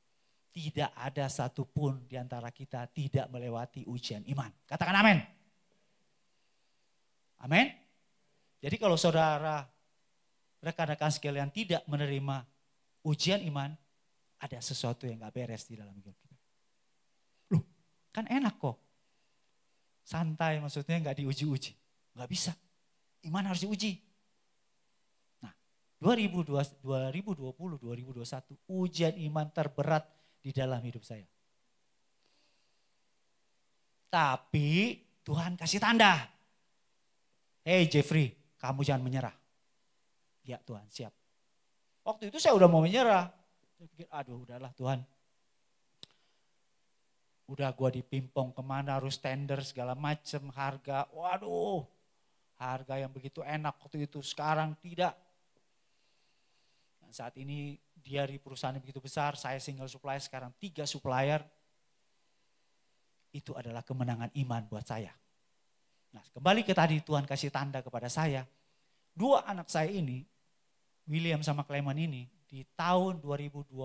tidak ada satupun di antara kita tidak melewati ujian iman. Katakan amin. Amin. Jadi kalau saudara, rekan-rekan sekalian tidak menerima ujian iman, ada sesuatu yang gak beres di dalam hidup kita. Loh, kan enak kok. Santai, maksudnya gak diuji-uji. Gak bisa. Iman harus diuji. Nah, 2020, 2021, ujian iman terberat di dalam hidup saya. Tapi Tuhan kasih tanda. Hey Jeffrey, kamu jangan menyerah. Ya Tuhan, siap. Waktu itu saya udah mau menyerah. Saya pikir, aduh udahlah Tuhan. Udah gua dipimpong kemana, harus tender segala macam, harga. Waduh, harga yang begitu enak waktu itu, sekarang tidak. Dan saat ini dia di perusahaan yang begitu besar, saya single supplier, sekarang 3 supplier. Itu adalah kemenangan iman buat saya. Nah, kembali ke tadi Tuhan kasih tanda kepada saya. 2 anak saya ini, William sama Clement ini, di tahun 2020.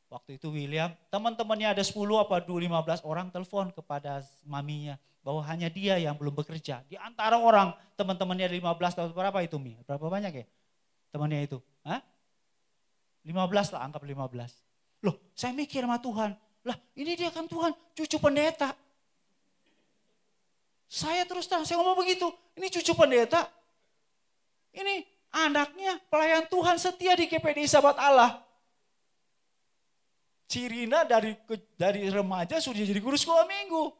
Waktu itu William, teman-temannya ada 10 apa 15 orang telepon kepada maminya. Bahwa hanya dia yang belum bekerja. Di antara orang, teman-temannya ada 15 atau berapa itu Mi? Berapa banyak ya temannya itu? Hah? 15 lah, anggap 15. Loh, saya mikir sama Tuhan. Lah, ini dia kan Tuhan, cucu pendeta. Saya terus terang, saya ngomong begitu. Ini cucu pendeta. Ini anaknya pelayan Tuhan setia di GPDI Sahabat Allah. Cirina dari remaja sudah jadi guru sekolah minggu.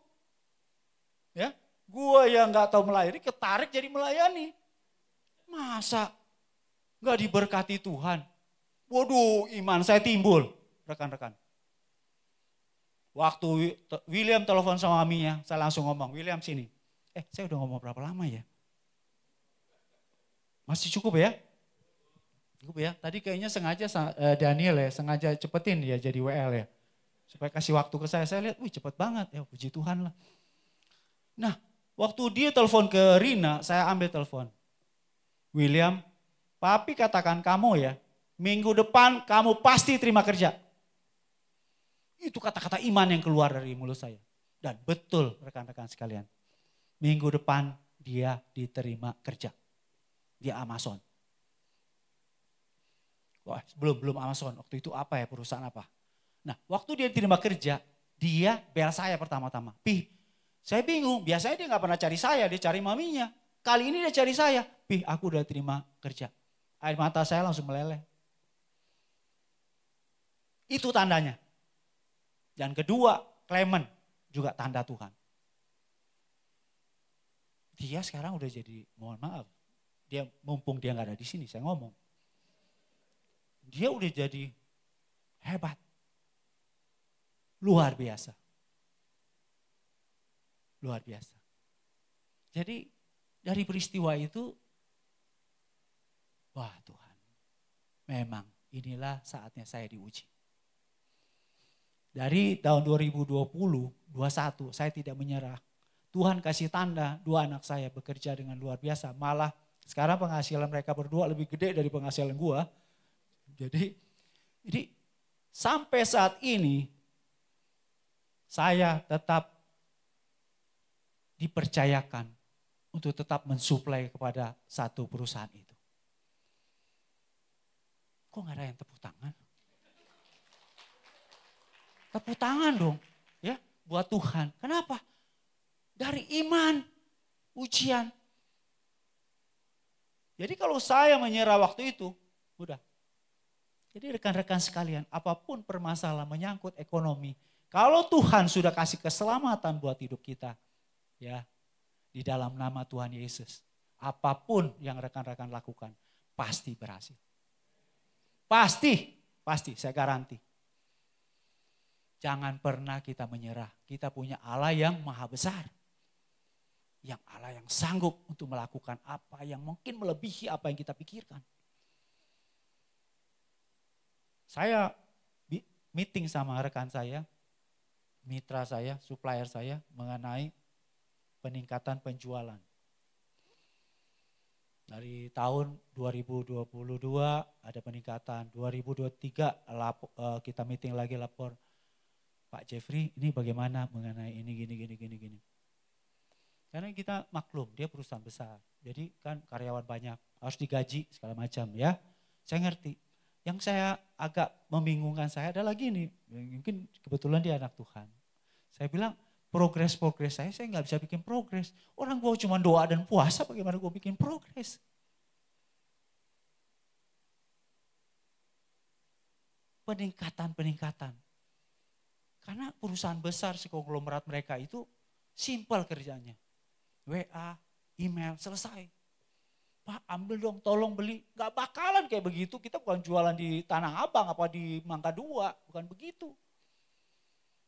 Ya, gua yang nggak tahu melayani ketarik jadi melayani. Masa nggak diberkati Tuhan? Waduh, iman saya timbul, rekan-rekan. Waktu William telepon sama maminya, saya langsung ngomong, William sini. Saya udah ngomong berapa lama ya? Masih cukup ya? Cukup ya? Tadi kayaknya sengaja Daniel ya, sengaja cepetin ya jadi WL ya. Supaya kasih waktu ke saya lihat, wih cepet banget ya, puji Tuhan lah. Nah, waktu dia telepon ke Rina, saya ambil telepon. William, papi katakan kamu ya, minggu depan kamu pasti terima kerja. Itu kata-kata iman yang keluar dari mulut saya. Dan betul rekan-rekan sekalian. Minggu depan dia diterima kerja. Di Amazon. Wah, belum Amazon. Waktu itu apa ya, perusahaan apa. Nah, waktu dia diterima kerja, Dia bel saya pertama-tama. Pi, saya bingung. Biasanya dia gak pernah cari saya, dia cari maminya. Kali ini dia cari saya. Pi, aku udah terima kerja. Air mata saya langsung meleleh. Itu tandanya. Dan kedua, Clement juga tanda Tuhan. Dia sekarang udah jadi, mohon maaf. Dia mumpung dia gak ada di sini, saya ngomong. Dia udah jadi hebat. Luar biasa. Luar biasa. Jadi dari peristiwa itu, wah Tuhan, memang inilah saatnya saya diuji. Dari tahun 2020, 21 saya tidak menyerah. Tuhan kasih tanda 2 anak saya bekerja dengan luar biasa. Malah sekarang penghasilan mereka berdua lebih gede dari penghasilan gua. Jadi sampai saat ini saya tetap dipercayakan untuk tetap mensuplai kepada satu perusahaan itu. Kok gak ada yang tepuk tangan? Tepuk tangan dong ya buat Tuhan. Kenapa? Dari iman, ujian. Jadi kalau saya menyerah waktu itu, udah. Jadi rekan-rekan sekalian, apapun permasalahan menyangkut ekonomi, kalau Tuhan sudah kasih keselamatan buat hidup kita, ya, di dalam nama Tuhan Yesus, apapun yang rekan-rekan lakukan, pasti berhasil. Pasti, saya garanti. Jangan pernah kita menyerah. Kita punya Allah yang maha besar. Yang Allah yang sanggup untuk melakukan apa yang mungkin melebihi apa yang kita pikirkan. Saya meeting sama rekan saya, mitra saya, supplier saya mengenai peningkatan penjualan. Dari tahun 2022 ada peningkatan, 2023 kita meeting lagi lapor, Pak Jeffrey ini bagaimana mengenai ini gini. Karena kita maklum dia perusahaan besar, jadi kan karyawan banyak, harus digaji segala macam ya. Saya ngerti. Yang saya agak membingungkan saya adalah gini, mungkin kebetulan dia anak Tuhan. Saya bilang progres saya nggak bisa bikin progres. Orang gue cuma doa dan puasa, bagaimana gue bikin progres? Peningkatan. Karena perusahaan besar sekonglomerat mereka itu simpel kerjanya. WA, email, selesai. Pak ambil dong, tolong beli. Gak bakalan kayak begitu, kita bukan jualan di Tanah Abang apa di Mangga 2, bukan begitu.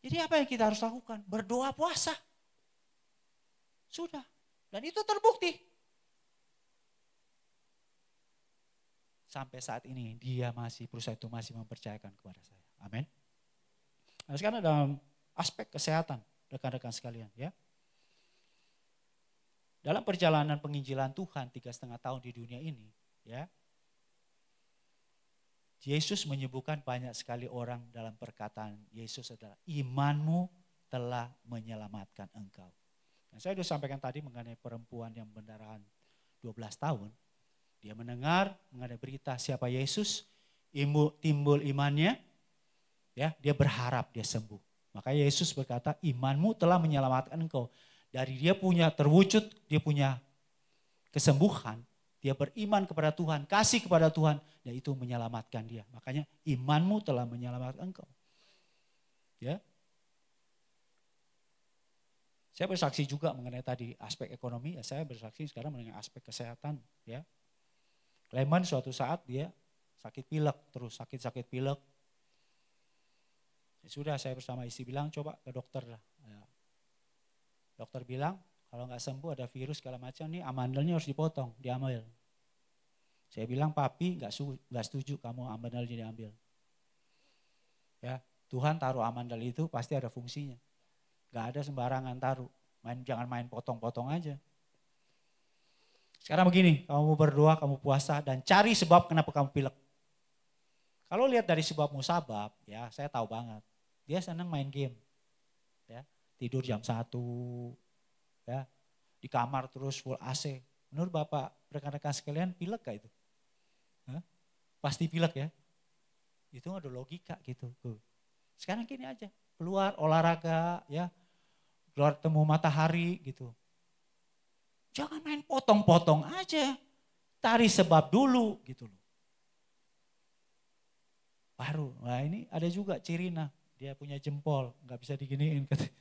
Jadi apa yang kita harus lakukan? Berdoa puasa. Sudah, dan itu terbukti. Sampai saat ini perusahaan itu masih mempercayakan kepada saya. Amin. Nah, sekarang dalam aspek kesehatan, rekan-rekan sekalian ya. Dalam perjalanan penginjilan Tuhan 3,5 tahun di dunia ini, ya, Yesus menyembuhkan banyak sekali orang. Dalam perkataan Yesus adalah imanmu telah menyelamatkan engkau. Nah, saya sudah sampaikan tadi mengenai perempuan yang pendarahan 12 tahun. Dia mendengar mengenai berita siapa Yesus, timbul imannya, ya, dia berharap dia sembuh. Maka Yesus berkata, imanmu telah menyelamatkan engkau. Dari dia punya terwujud, dia punya kesembuhan, dia beriman kepada Tuhan, kasih kepada Tuhan, dan itu menyelamatkan dia. Makanya imanmu telah menyelamatkan engkau. Ya. Saya bersaksi juga mengenai tadi aspek ekonomi, ya saya bersaksi sekarang mengenai aspek kesehatan. Ya. Clement suatu saat dia sakit pilek, terus sakit pilek. Ya sudah, saya bersama istri bilang coba ke dokter lah. Ya. Dokter bilang kalau nggak sembuh ada virus segala macam nih, amandelnya harus dipotong, diambil. Saya bilang papi nggak setuju kamu amandelnya diambil. Ya, Tuhan taruh amandel itu pasti ada fungsinya. Nggak ada sembarangan taruh, jangan main potong-potong aja. Sekarang begini, kamu berdoa, kamu puasa dan cari sebab kenapa kamu pilek. Kalau lihat dari sebab musabab, ya saya tahu banget. Dia senang main game. Ya, tidur jam 1, ya, di kamar terus full AC. Menurut Bapak, rekan-rekan sekalian pilek gak itu? Hah? Pasti pilek ya? Itu ada logika gitu. Sekarang gini aja, keluar olahraga ya, keluar temu matahari gitu. Jangan main potong-potong aja, cari sebab dulu gitu loh. Baru, nah ini ada juga Cirina, dia punya jempol, nggak bisa diginiin katanya.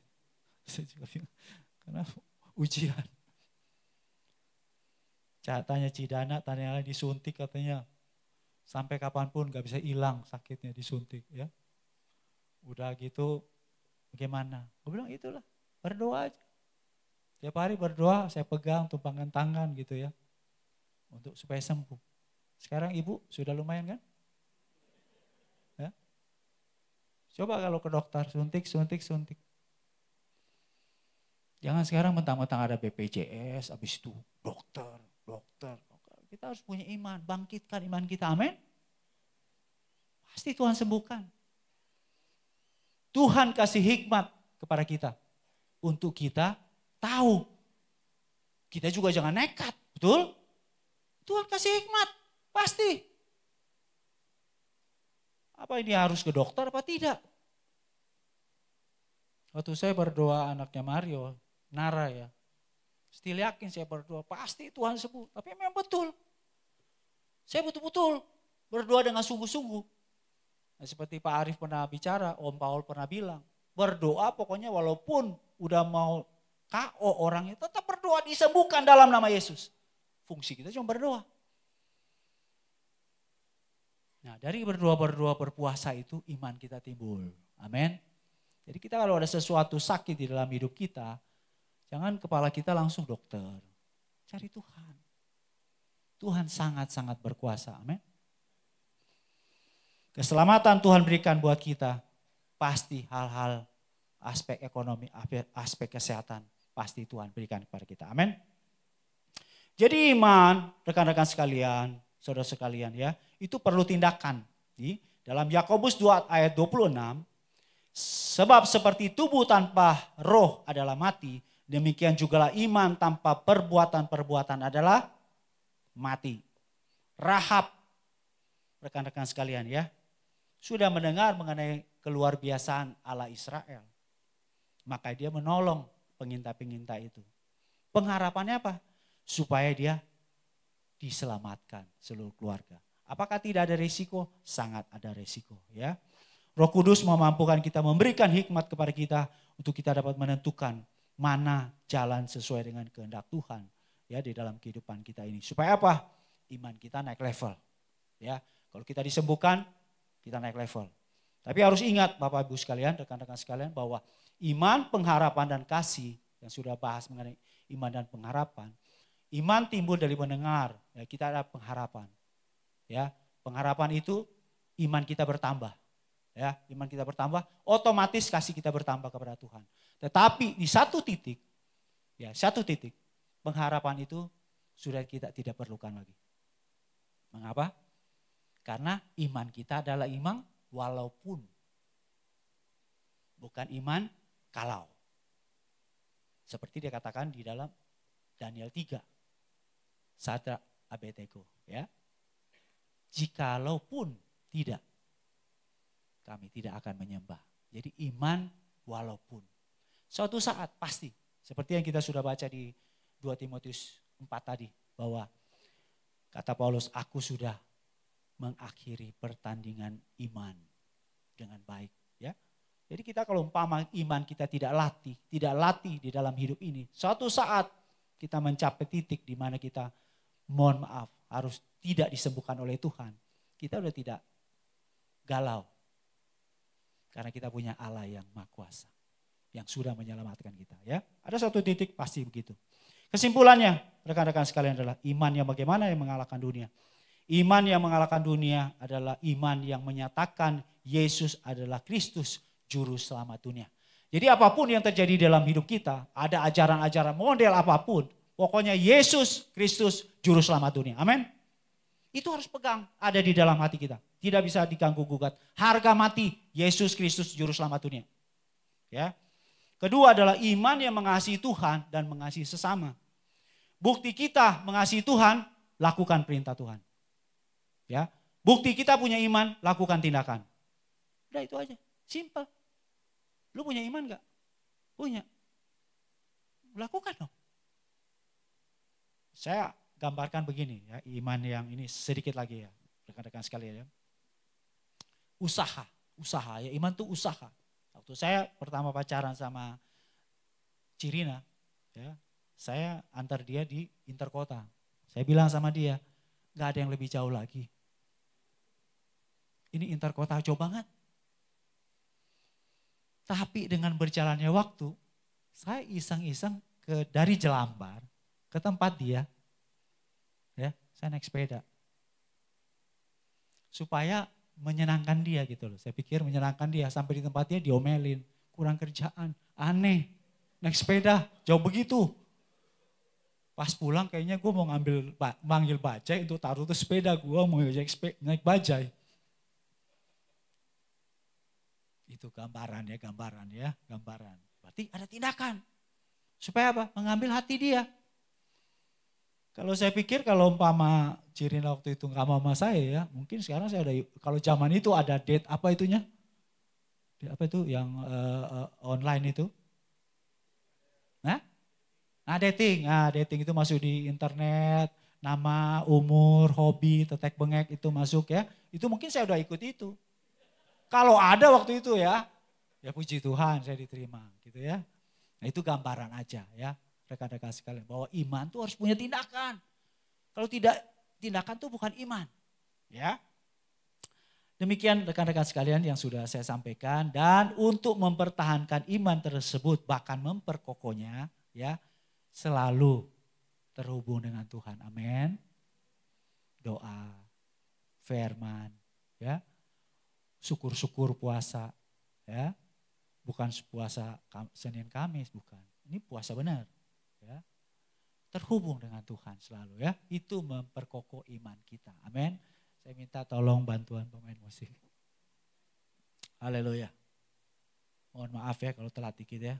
Karena ujian. Tanya Cidana, tanya disuntik katanya. Sampai kapanpun gak bisa hilang sakitnya disuntik ya. Udah gitu bagaimana? Gue bilang itulah, berdoa aja. Tiap hari berdoa, saya pegang tumpangan tangan gitu ya. Untuk supaya sembuh. Sekarang ibu sudah lumayan kan? Ya. Coba kalau ke dokter, suntik. Jangan sekarang mentang-mentang ada BPJS, habis itu dokter. Kita harus punya iman, bangkitkan iman kita, amin. Pasti Tuhan sembuhkan. Tuhan kasih hikmat kepada kita. Untuk kita tahu. Kita juga jangan nekat, betul? Tuhan kasih hikmat, pasti. Apa ini harus ke dokter apa tidak? Waktu saya berdoa anaknya Mario, Nara ya. Still yakin saya berdoa, pasti Tuhan sembuh. Tapi memang betul. Saya betul-betul berdoa dengan sungguh-sungguh. Nah, seperti Pak Arief pernah bicara, Om Paul pernah bilang. Berdoa pokoknya walaupun udah mau KO orangnya, tetap berdoa disembuhkan dalam nama Yesus. Fungsi kita cuma berdoa. Nah dari berdoa berpuasa itu iman kita timbul. Amin. Jadi kita kalau ada sesuatu sakit di dalam hidup kita, jangan kepala kita langsung dokter. Cari Tuhan. Tuhan sangat-sangat berkuasa. Amin. Keselamatan Tuhan berikan buat kita. Pasti hal-hal aspek ekonomi, aspek kesehatan. Pasti Tuhan berikan kepada kita. Amin. Jadi iman, rekan-rekan sekalian, saudara sekalian ya. Itu perlu tindakan. Di dalam Yakobus 2 ayat 26. Sebab seperti tubuh tanpa roh adalah mati, demikian jugalah iman tanpa perbuatan-perbuatan adalah mati. Rahab, rekan-rekan sekalian ya, sudah mendengar mengenai keluar biasaan Allah Israel. Maka dia menolong pengintai-pengintai itu. Pengharapannya apa? Supaya dia diselamatkan seluruh keluarga. Apakah tidak ada risiko? Sangat ada risiko ya. Roh Kudus memampukan kita, memberikan hikmat kepada kita untuk kita dapat menentukan mana jalan sesuai dengan kehendak Tuhan ya di dalam kehidupan kita ini. Supaya apa? Iman kita naik level. Ya, kalau kita disembuhkan, kita naik level. Tapi harus ingat Bapak Ibu sekalian, rekan-rekan sekalian bahwa iman, pengharapan dan kasih yang sudah bahas mengenai iman dan pengharapan. Iman timbul dari mendengar, ya, kita ada pengharapan. Ya, pengharapan itu iman kita bertambah. Ya, iman kita bertambah, otomatis kasih kita bertambah kepada Tuhan. Tetapi di satu titik, pengharapan itu sudah kita tidak perlukan lagi. Mengapa? Karena iman kita adalah iman walaupun. Bukan iman kalau. Seperti dia katakan di dalam Daniel 3. Sadrak, Abednego. Ya. Jikalaupun tidak, kami tidak akan menyembah. Jadi iman walaupun. Suatu saat pasti. Seperti yang kita sudah baca di 2 Timotius 4 tadi. Bahwa kata Paulus, aku sudah mengakhiri pertandingan iman dengan baik. Ya. Jadi kita kalau umpama iman kita tidak latih di dalam hidup ini. Suatu saat kita mencapai titik di mana kita mohon maaf harus tidak disembuhkan oleh Tuhan. Kita udah tidak galau. Karena kita punya Allah yang Maha Kuasa. Yang sudah menyelamatkan kita. Ya, ada satu titik pasti begitu. Kesimpulannya rekan-rekan sekalian adalah iman yang bagaimana yang mengalahkan dunia. Iman yang mengalahkan dunia adalah iman yang menyatakan Yesus adalah Kristus juru selamat dunia. Jadi apapun yang terjadi dalam hidup kita, ada ajaran-ajaran model apapun, pokoknya Yesus Kristus juru selamat dunia. Amin. Itu harus pegang, ada di dalam hati kita. Tidak bisa diganggu gugat. Harga mati Yesus Kristus juru selamat dunia. Ya. Kedua adalah iman yang mengasihi Tuhan dan mengasihi sesama. Bukti kita mengasihi Tuhan, lakukan perintah Tuhan. Ya. Bukti kita punya iman, lakukan tindakan. Udah itu aja, simple. Lu punya iman gak? Punya. Lakukan dong. Saya gambarkan begini ya, iman yang ini sedikit lagi ya, rekan-rekan sekalian ya. Usaha ya, iman tuh usaha. Waktu saya pertama pacaran sama Cirina, ya, saya antar dia di interkota. Saya bilang sama dia, gak ada yang lebih jauh lagi. Ini interkota jauh banget. Tapi dengan berjalannya waktu, saya iseng-iseng dari Jelambar ke tempat dia, ya, saya naik sepeda. Supaya menyenangkan dia gitu loh. Saya pikir menyenangkan dia, sampai di tempat dia diomelin, kurang kerjaan, aneh, naik sepeda jauh begitu. Pas pulang kayaknya gue mau manggil bajai untuk taruh tuh sepeda gue, mau naik bajai. Itu gambaran ya. Berarti ada tindakan. Supaya apa? Mengambil hati dia. Kalau saya pikir kalau umpama Cirina waktu itu gak mau sama saya ya, mungkin sekarang saya ada, kalau zaman itu ada date apa itunya? Apa itu yang online itu? Nah dating itu masuk di internet, nama, umur, hobi, tetek bengek itu masuk ya. Itu mungkin saya udah ikut itu. Kalau ada waktu itu ya puji Tuhan saya diterima gitu ya. Nah itu gambaran aja ya rekan-rekan sekalian, bahwa iman tuh harus punya tindakan. Kalau tidak, tindakan tuh bukan iman ya. Demikian rekan-rekan sekalian yang sudah saya sampaikan, dan untuk mempertahankan iman tersebut bahkan memperkokohnya ya, selalu terhubung dengan Tuhan. Amin. Doa, firman ya. Syukur-syukur puasa ya. Bukan puasa Senin Kamis, bukan. Ini puasa benar ya. Terhubung dengan Tuhan selalu ya. Itu memperkokoh iman kita. Amin. Saya minta tolong bantuan pemain musik. Haleluya. Mohon maaf ya kalau telat dikit ya.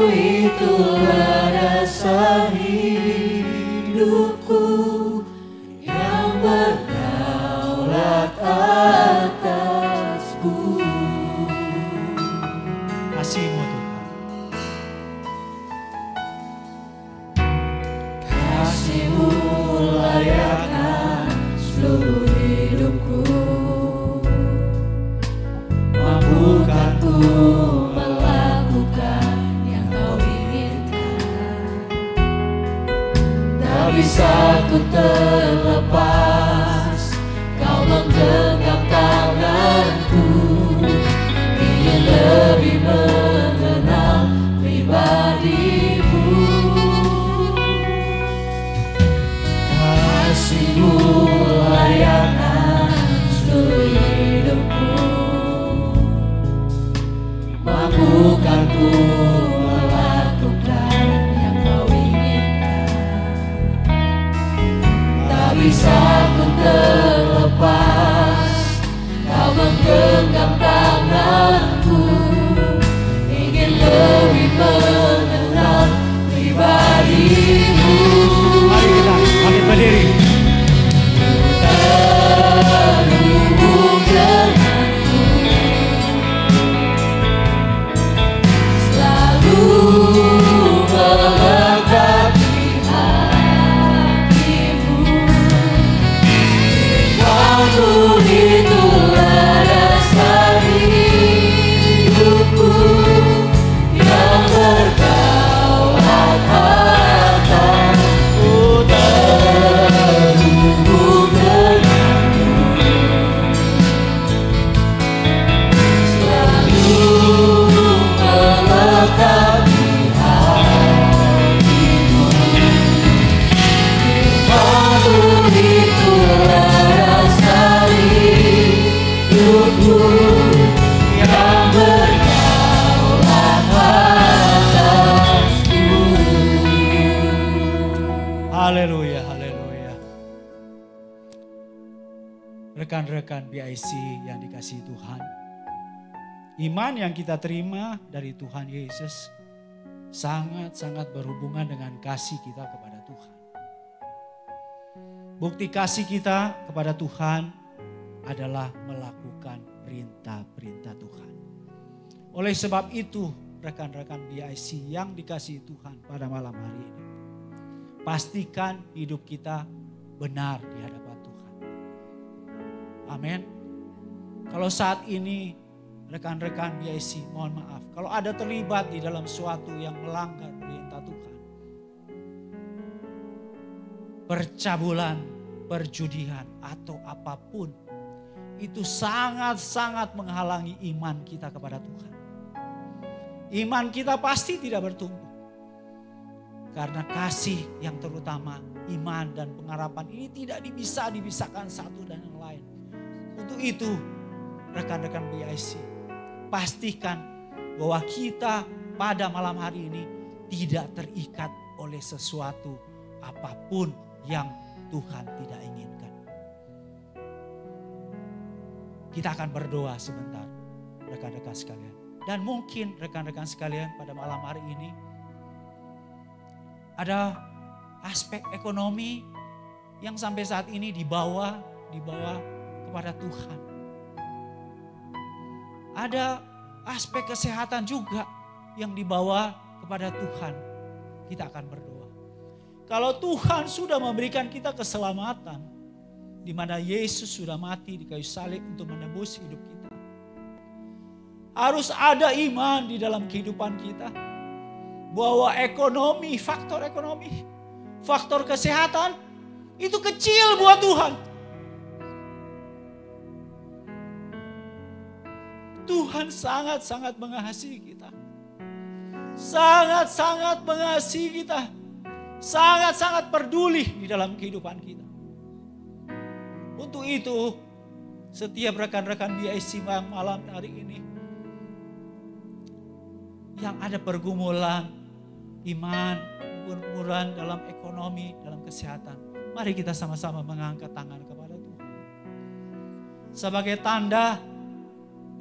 Itulah dasar hidupku yang Rekan-rekan BIC yang dikasihi Tuhan, iman yang kita terima dari Tuhan Yesus sangat-sangat berhubungan dengan kasih kita kepada Tuhan. Bukti kasih kita kepada Tuhan adalah melakukan perintah-perintah Tuhan. Oleh sebab itu, rekan-rekan BIC yang dikasihi Tuhan pada malam hari ini, pastikan hidup kita benar di hadapan Tuhan. Amin. Kalau saat ini rekan-rekan BIC, mohon maaf, kalau ada terlibat di dalam suatu yang melanggar perintah Tuhan, percabulan, perjudian, atau apapun, itu sangat-sangat menghalangi iman kita kepada Tuhan. Iman kita pasti tidak bertumbuh. Karena kasih yang terutama, iman dan pengharapan ini tidak bisa dipisahkan satu dan yang lain. Untuk itu, rekan-rekan BIC, pastikan bahwa kita pada malam hari ini tidak terikat oleh sesuatu apapun yang Tuhan tidak inginkan. Kita akan berdoa sebentar, rekan-rekan sekalian. Dan mungkin rekan-rekan sekalian pada malam hari ini ada aspek ekonomi yang sampai saat ini dibawa kepada Tuhan. Ada aspek kesehatan juga yang dibawa kepada Tuhan. Kita akan berdoa. Kalau Tuhan sudah memberikan kita keselamatan, di mana Yesus sudah mati di kayu salib untuk menebus hidup kita, harus ada iman di dalam kehidupan kita bahwa ekonomi, faktor kesehatan itu kecil buat Tuhan. Tuhan sangat-sangat mengasihi kita. Sangat-sangat mengasihi kita. Sangat-sangat peduli di dalam kehidupan kita. Untuk itu, setiap rekan-rekan BIC malam hari ini yang ada pergumulan iman, pergumulan dalam ekonomi, dalam kesehatan, mari kita sama-sama mengangkat tangan kepada Tuhan. Sebagai tanda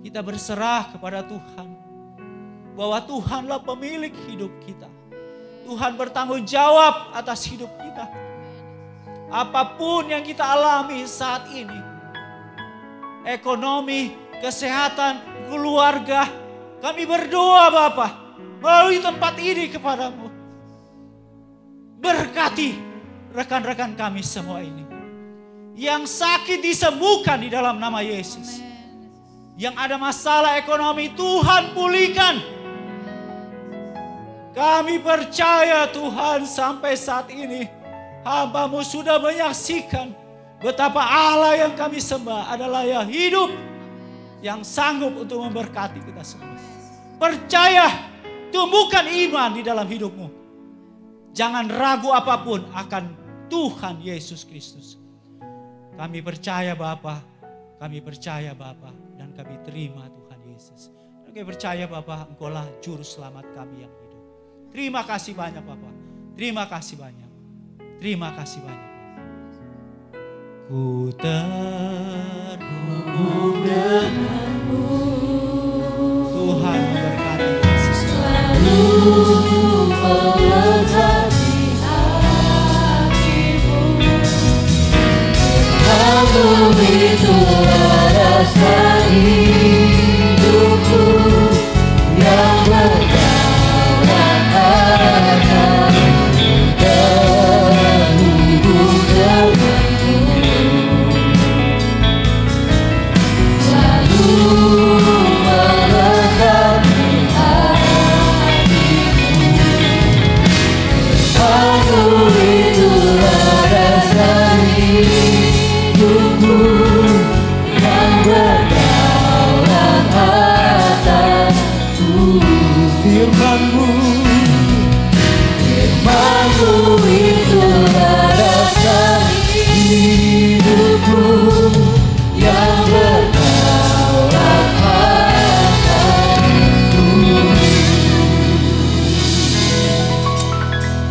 kita berserah kepada Tuhan bahwa Tuhanlah pemilik hidup kita. Tuhan bertanggung jawab atas hidup kita. Apapun yang kita alami saat ini, ekonomi, kesehatan, keluarga, kami berdoa Bapa melalui tempat ini kepadamu. Berkati rekan-rekan kami semua ini. Yang sakit disembuhkan di dalam nama Yesus. Yang ada masalah ekonomi, Tuhan pulihkan. Kami percaya Tuhan sampai saat ini hamba-Mu sudah menyaksikan betapa Allah yang kami sembah adalah yang hidup, yang sanggup untuk memberkati kita semua. Percaya, tumbuhkan iman di dalam hidupmu. Jangan ragu apapun akan Tuhan Yesus Kristus. Kami percaya Bapa, kami percaya Bapa, dan kami terima Tuhan Yesus. Dan kami percaya Bapa, Engkaulah juru selamat kami yang hidup. Terima kasih banyak Bapa, terima kasih banyak. Terima kasih banyak. Ku terhubung denganmu. Tuhan memberkati kita selalu melekat di hatimu. Kamu itulah rasa hidupku yang berdaulat akan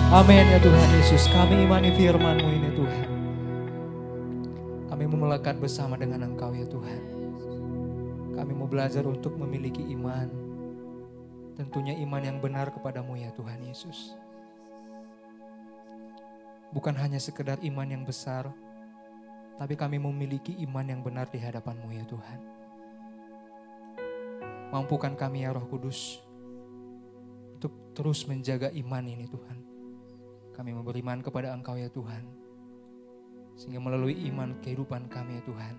Amin ya Tuhan Yesus, kami imani firman-Mu ini Tuhan. Kami Kami mau melekat bersama dengan Engkau ya Tuhan. Kami mau belajar untuk memiliki iman. Tentunya iman yang benar kepadamu ya Tuhan Yesus. Bukan hanya sekedar iman yang besar, tapi kami memiliki iman yang benar di hadapan-Mu ya Tuhan. Mampukan kami ya Roh Kudus untuk terus menjaga iman ini Tuhan. Kami mau beriman kepada Engkau ya Tuhan. Sehingga melalui iman kehidupan kami ya Tuhan,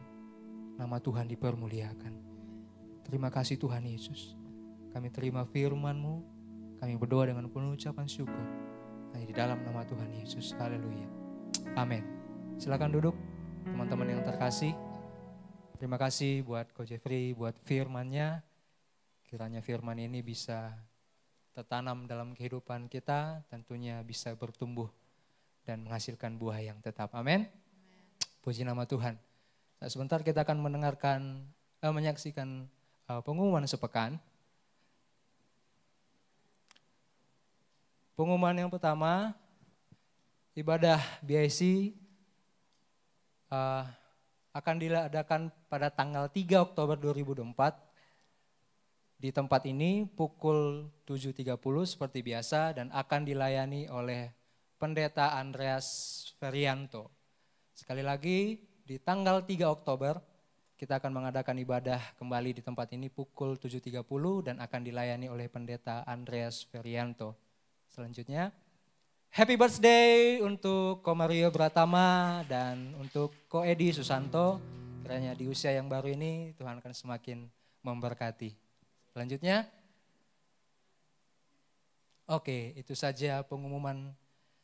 nama Tuhan dipermuliakan. Terima kasih Tuhan Yesus. Kami terima firman-Mu, kami berdoa dengan penuh ucapan syukur. Hanya di dalam nama Tuhan Yesus. Haleluya. Amin. Silakan duduk teman-teman yang terkasih. Terima kasih buat Coach Jeffrey, buat firman-Nya. Kiranya firman ini bisa tertanam dalam kehidupan kita, tentunya bisa bertumbuh dan menghasilkan buah yang tetap. Amin. Puji nama Tuhan. Nah, sebentar kita akan menyaksikan pengumuman sepekan. Pengumuman yang pertama, ibadah BIC akan diadakan pada tanggal 3 Oktober 2024 di tempat ini pukul 7.30 seperti biasa dan akan dilayani oleh Pendeta Andreas Ferianto. Sekali lagi di tanggal 3 Oktober kita akan mengadakan ibadah kembali di tempat ini pukul 7.30 dan akan dilayani oleh Pendeta Andreas Ferianto. Selanjutnya, happy birthday untuk Ko Mario Bratama dan untuk Ko Edi Susanto. Kiranya di usia yang baru ini Tuhan akan semakin memberkati. Selanjutnya, oke, itu saja pengumuman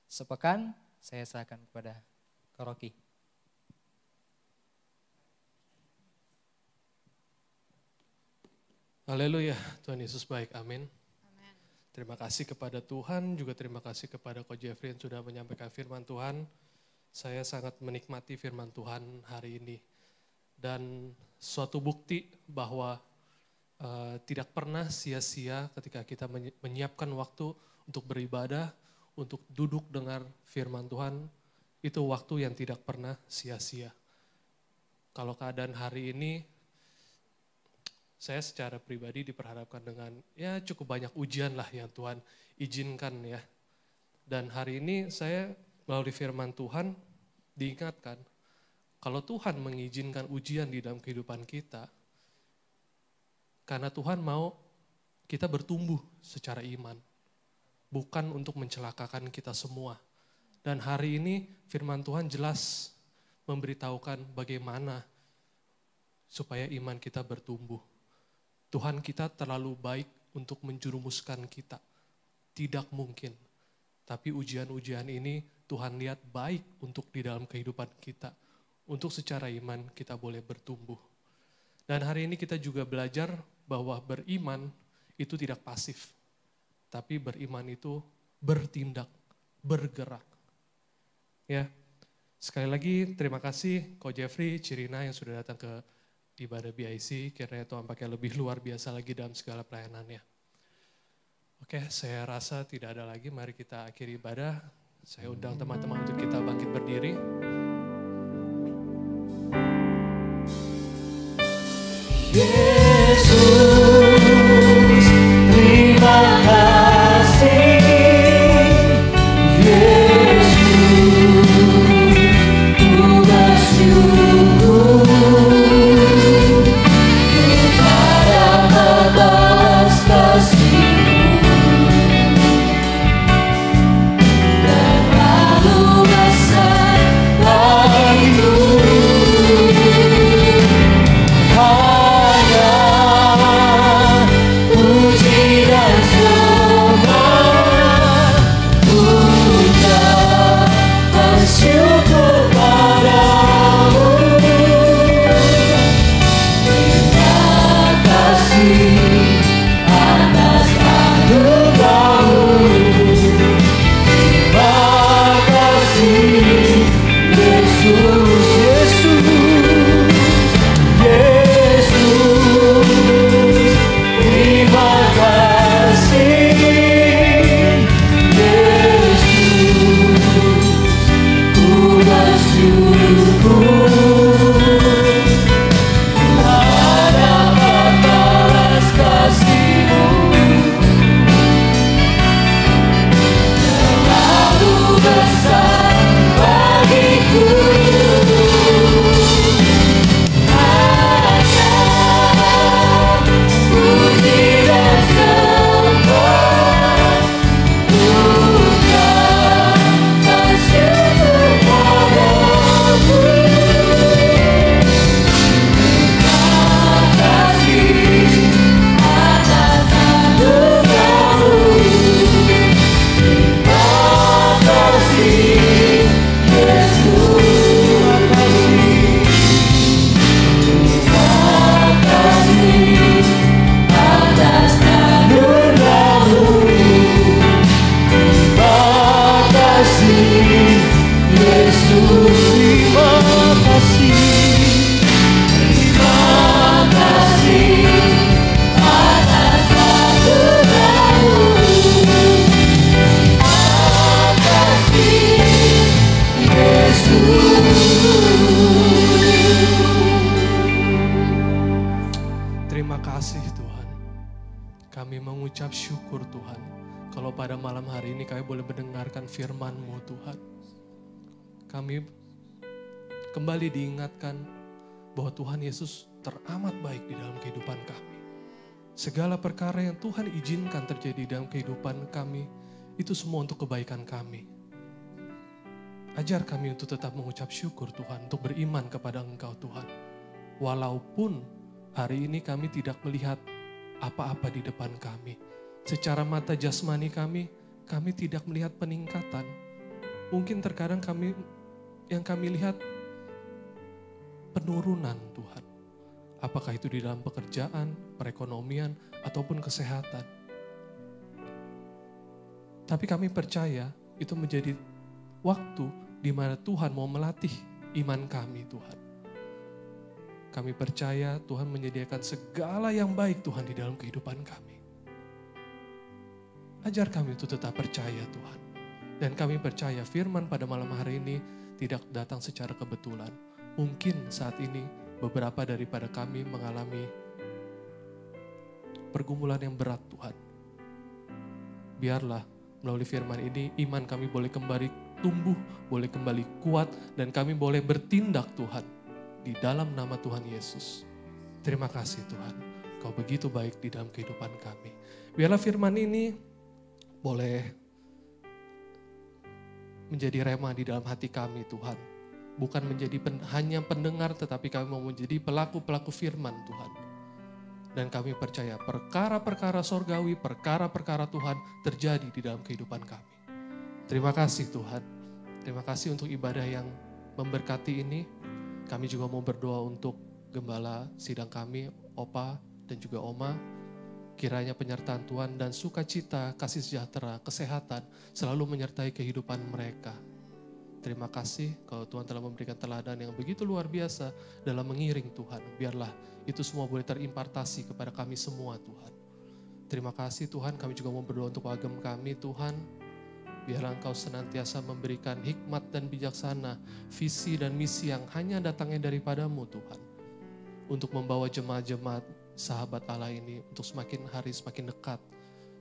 sepekan. Saya serahkan kepada Ko Rocky. Haleluya, Tuhan Yesus baik, amin. Terima kasih kepada Tuhan, juga terima kasih kepada Coach Jeffrey yang sudah menyampaikan firman Tuhan. Saya sangat menikmati firman Tuhan hari ini. Dan suatu bukti bahwa tidak pernah sia-sia ketika kita menyiapkan waktu untuk beribadah, untuk duduk dengar firman Tuhan, itu waktu yang tidak pernah sia-sia. Kalau keadaan hari ini, saya secara pribadi diperhadapkan dengan ya cukup banyak ujian lah yang Tuhan izinkan ya. Dan hari ini saya melalui firman Tuhan diingatkan, kalau Tuhan mengizinkan ujian di dalam kehidupan kita, karena Tuhan mau kita bertumbuh secara iman, bukan untuk mencelakakan kita semua. Dan hari ini firman Tuhan jelas memberitahukan bagaimana supaya iman kita bertumbuh. Tuhan kita terlalu baik untuk menjerumuskan kita. Tidak mungkin. Tapi ujian-ujian ini Tuhan lihat baik untuk di dalam kehidupan kita. Untuk secara iman kita boleh bertumbuh. Dan hari ini kita juga belajar bahwa beriman itu tidak pasif. Tapi beriman itu bertindak, bergerak. Ya, sekali lagi terima kasih Coach Jeffrey, Cirina yang sudah datang ke ibadah BIC. Kiranya Tuhan pakai lebih luar biasa lagi dalam segala pelayanannya. Oke, saya rasa tidak ada lagi. Mari kita akhiri ibadah. Saya undang teman-teman untuk kita bangkit berdiri. Yesus, terima kasih. Yesus, ku bersyukur kepada balas kasih-Mu dan lalu besar baik-Mu. Hanya mengucap syukur Tuhan. Kalau pada malam hari ini kami boleh mendengarkan firman-Mu Tuhan. Kami kembali diingatkan bahwa Tuhan Yesus teramat baik di dalam kehidupan kami. Segala perkara yang Tuhan izinkan terjadi dalam kehidupan kami, itu semua untuk kebaikan kami. Ajar kami untuk tetap mengucap syukur Tuhan, untuk beriman kepada Engkau Tuhan. Walaupun hari ini kami tidak melihat apa-apa di depan kami. Secara mata jasmani kami tidak melihat peningkatan. Mungkin terkadang yang kami lihat penurunan Tuhan. Apakah itu di dalam pekerjaan, perekonomian, ataupun kesehatan. Tapi kami percaya itu menjadi waktu di mana Tuhan mau melatih iman kami Tuhan. Kami percaya Tuhan menyediakan segala yang baik Tuhan di dalam kehidupan kami. Ajar kami untuk tetap percaya Tuhan. Dan kami percaya firman pada malam hari ini tidak datang secara kebetulan. Mungkin saat ini beberapa daripada kami mengalami pergumulan yang berat Tuhan. Biarlah melalui firman ini iman kami boleh kembali tumbuh, boleh kembali kuat, dan kami boleh bertindak Tuhan di dalam nama Tuhan Yesus. Terima kasih Tuhan, Kau begitu baik di dalam kehidupan kami. Biarlah firman ini boleh menjadi rema di dalam hati kami Tuhan. Bukan menjadi hanya pendengar, tetapi kami mau menjadi pelaku-pelaku firman Tuhan. Dan kami percaya perkara-perkara sorgawi, perkara-perkara Tuhan terjadi di dalam kehidupan kami. Terima kasih Tuhan. Terima kasih untuk ibadah yang memberkati ini. Kami juga mau berdoa untuk gembala sidang kami, Opa dan juga Oma. Kiranya penyertaan Tuhan dan sukacita, kasih sejahtera, kesehatan selalu menyertai kehidupan mereka. Terima kasih kalau Tuhan telah memberikan teladan yang begitu luar biasa dalam mengiring Tuhan. Biarlah itu semua boleh terimpartasi kepada kami semua Tuhan. Terima kasih Tuhan, kami juga mau berdoa untuk agem kami Tuhan. Biarlah Engkau senantiasa memberikan hikmat dan bijaksana, visi dan misi yang hanya datangnya daripada-Mu Tuhan. Untuk membawa jemaat-jemaat sahabat Allah ini untuk semakin hari semakin dekat,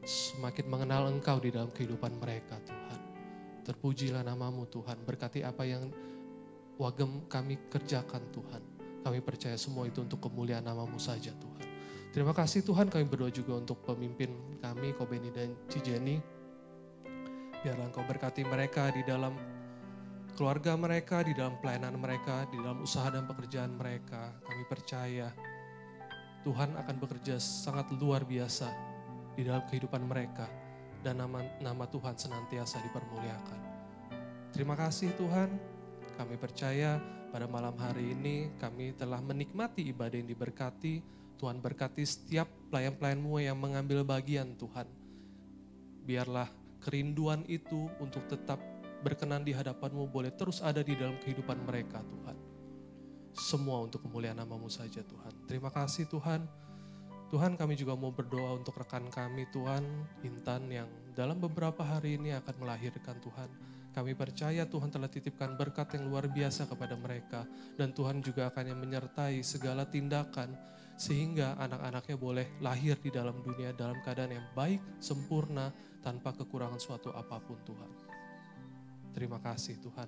semakin mengenal Engkau di dalam kehidupan mereka Tuhan. Terpujilah nama-Mu Tuhan, berkati apa yang wagem kami kerjakan Tuhan. Kami percaya semua itu untuk kemuliaan nama-Mu saja Tuhan. Terima kasih Tuhan, kami berdoa juga untuk pemimpin kami, Ko Beni dan Cijeni. Biarlah Engkau berkati mereka di dalam keluarga mereka, di dalam pelayanan mereka, di dalam usaha dan pekerjaan mereka. Kami percaya Tuhan akan bekerja sangat luar biasa di dalam kehidupan mereka. Dan nama Tuhan senantiasa dipermuliakan. Terima kasih Tuhan, kami percaya pada malam hari ini kami telah menikmati ibadah yang diberkati. Tuhan berkati setiap pelayan-pelayan-Mu yang mengambil bagian Tuhan. Biarlah kerinduan itu untuk tetap berkenan di hadapan-Mu boleh terus ada di dalam kehidupan mereka Tuhan. Semua untuk kemuliaan nama-Mu saja Tuhan. Terima kasih Tuhan. Tuhan kami juga mau berdoa untuk rekan kami Tuhan, Intan yang dalam beberapa hari ini akan melahirkan Tuhan. Kami percaya Tuhan telah titipkan berkat yang luar biasa kepada mereka. Dan Tuhan juga akan yang menyertai segala tindakan sehingga anak-anaknya boleh lahir di dalam dunia dalam keadaan yang baik, sempurna, tanpa kekurangan suatu apapun Tuhan. Terima kasih Tuhan.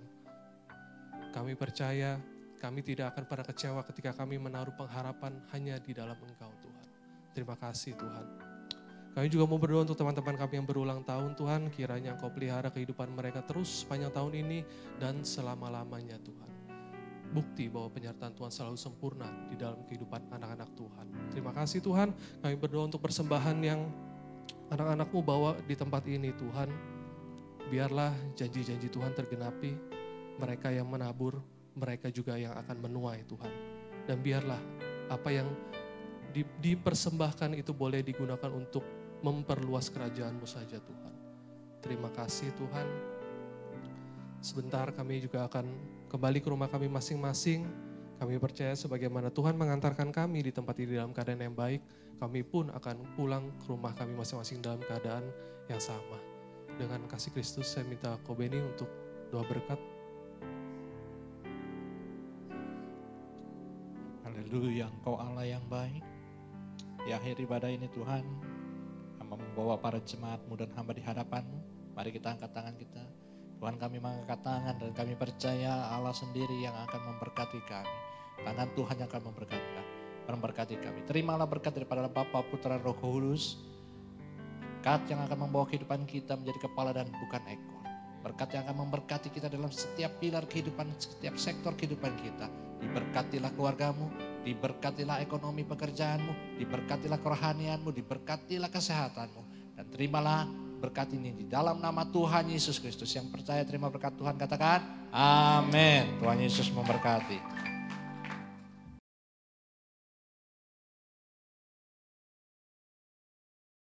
Kami percaya kami tidak akan pernah kecewa ketika kami menaruh pengharapan hanya di dalam Engkau Tuhan. Terima kasih Tuhan. Kami juga mau berdoa untuk teman-teman kami yang berulang tahun Tuhan. Kiranya Engkau pelihara kehidupan mereka terus sepanjang tahun ini dan selama-lamanya Tuhan. Bukti bahwa penyertaan Tuhan selalu sempurna di dalam kehidupan anak-anak Tuhan. Terima kasih Tuhan. Kami berdoa untuk persembahan yang anak-anak-Mu bawa di tempat ini Tuhan. Biarlah janji-janji Tuhan tergenapi. Mereka yang menabur, mereka juga yang akan menuai Tuhan. Dan biarlah apa yang dipersembahkan itu boleh digunakan untuk memperluas kerajaan-Mu saja Tuhan. Terima kasih Tuhan. Sebentar kami juga akan kembali ke rumah kami masing-masing. Kami percaya sebagaimana Tuhan mengantarkan kami di tempat ini dalam keadaan yang baik, kami pun akan pulang ke rumah kami masing-masing dalam keadaan yang sama. Dengan kasih Kristus saya minta Ko Beni untuk doa berkat. Haleluya, Engkau Allah yang baik. Di akhir ibadah ini Tuhan, Hamba membawa para jemaatmu dan hamba di hadapanmu. Mari kita angkat tangan kita. Tuhan, kami mengangkat tangan dan kami percaya Allah sendiri yang akan memberkati kami. Tangan Tuhan yang akan memberkati kami. Terimalah berkat daripada Bapa, Putra, Roh Kudus. Berkat yang akan membawa kehidupan kita menjadi kepala dan bukan ekor. Berkat yang akan memberkati kita dalam setiap pilar kehidupan, setiap sektor kehidupan kita. Diberkatilah keluargamu, diberkatilah ekonomi pekerjaanmu, diberkatilah kerohanianmu, diberkatilah kesehatanmu. Dan terimalah berkat ini di dalam nama Tuhan Yesus Kristus. Yang percaya terima berkat Tuhan katakan amin. Tuhan Yesus memberkati.